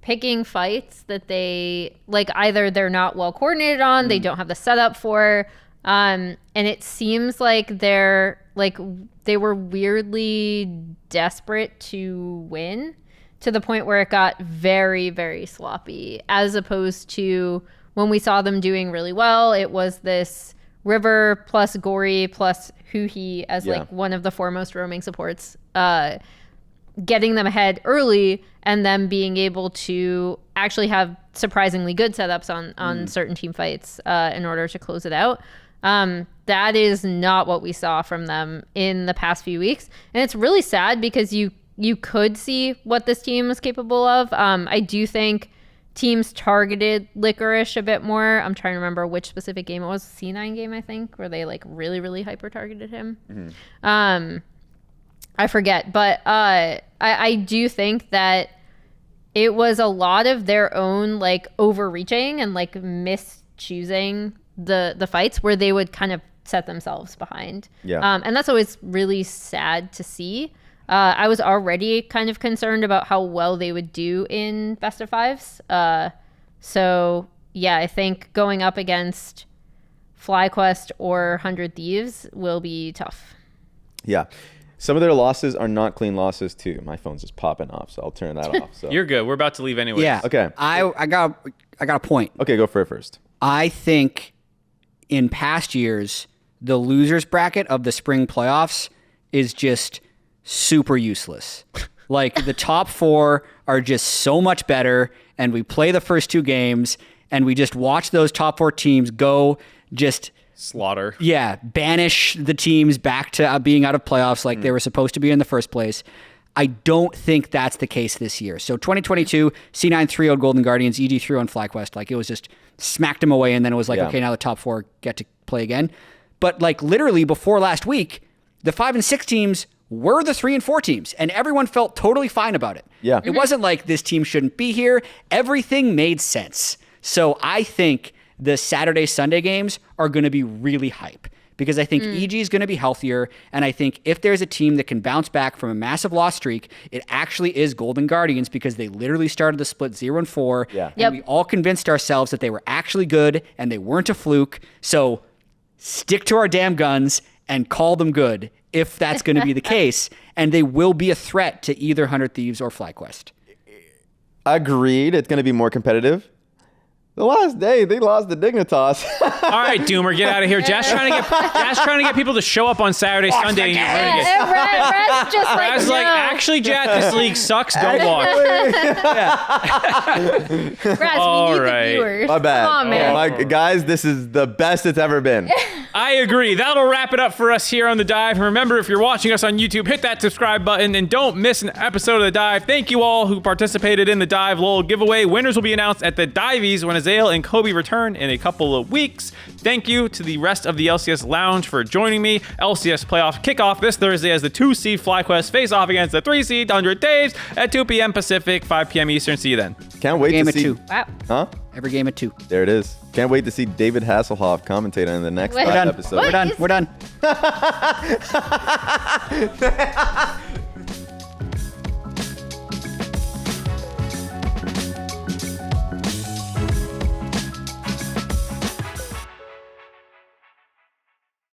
picking fights that they like either they're not well coordinated on, they don't have the setup for, and it seems like they were weirdly desperate to win to the point where it got very, very sloppy, as opposed to when we saw them doing really well. It was this River plus Gori plus Huhi as like one of the foremost roaming supports, getting them ahead early and then being able to actually have surprisingly good setups on certain team fights in order to close it out. That is not what we saw from them in the past few weeks. And it's really sad because you could see what this team was capable of. I do think teams targeted Licorice a bit more. I'm trying to remember which specific game it was. C9 game, I think, where they like really, really hyper targeted him. I forget, but I do think that it was a lot of their own like overreaching and like mischoosing the fights where they would kind of set themselves behind. And that's always really sad to see. I was already kind of concerned about how well they would do in best of fives. So yeah, I think going up against Flyquest or 100 Thieves will be tough. Yeah. Some of their losses are not clean losses too. My phone's just popping off, so I'll turn that off. So You're good. We're about to leave anyway. Yeah. Okay. I got a point. Okay, go for it first. I think in past years, the losers bracket of the spring playoffs is just super useless. Like the top 4 are just so much better, and we play the first 2 games, and we just watch those top 4 teams go just Slaughter. Yeah, banish the teams back to being out of playoffs like they were supposed to be in the first place. I don't think that's the case this year. So 2022, C9 3-0'd Golden Guardians, EG 3-0 Flyquest. Like it was just smacked them away, and then it was like, okay, now the top 4 get to play again. But like literally before last week, the 5 and 6 teams were the 3 and 4 teams, and everyone felt totally fine about it. Yeah. It wasn't like this team shouldn't be here. Everything made sense. So I think the Saturday, Sunday games are going to be really hype because I think EG is going to be healthier. And I think if there's a team that can bounce back from a massive loss streak, it actually is Golden Guardians because they literally started the split 0 and 4. Yeah. And we all convinced ourselves that they were actually good and they weren't a fluke. So stick to our damn guns and call them good if that's going to be the case. And they will be a threat to either 100 Thieves or Flyquest. Agreed. It's going to be more competitive. The last day, they lost the Dignitas. All right, Doomer, get out of here. Jatt's trying to get people to show up on Saturday, Sunday. Rad's just like, Rad's no. like, actually, Jatt, this league sucks. Don't watch. Rad's, we need the viewers. My bad. Come on, man. Guys, this is the best it's ever been. I agree. That'll wrap it up for us here on The Dive. And remember, if you're watching us on YouTube, hit that subscribe button and don't miss an episode of The Dive. Thank you all who participated in the Dive LOL giveaway. Winners will be announced at the Divies when Azael and Kobe return in a couple of weeks. Thank you to the rest of the LCS Lounge for joining me. LCS playoffs kick off this Thursday as the 2-seed Flyquest face off against the 3-seed 100 Thieves at 2 p.m. Pacific, 5 p.m. Eastern. See you then. Can't wait Game to at see. 2. Wow. Huh? Every game at 2. There it is. Can't wait to see David Hasselhoff commentate on the next We're episode. We're done.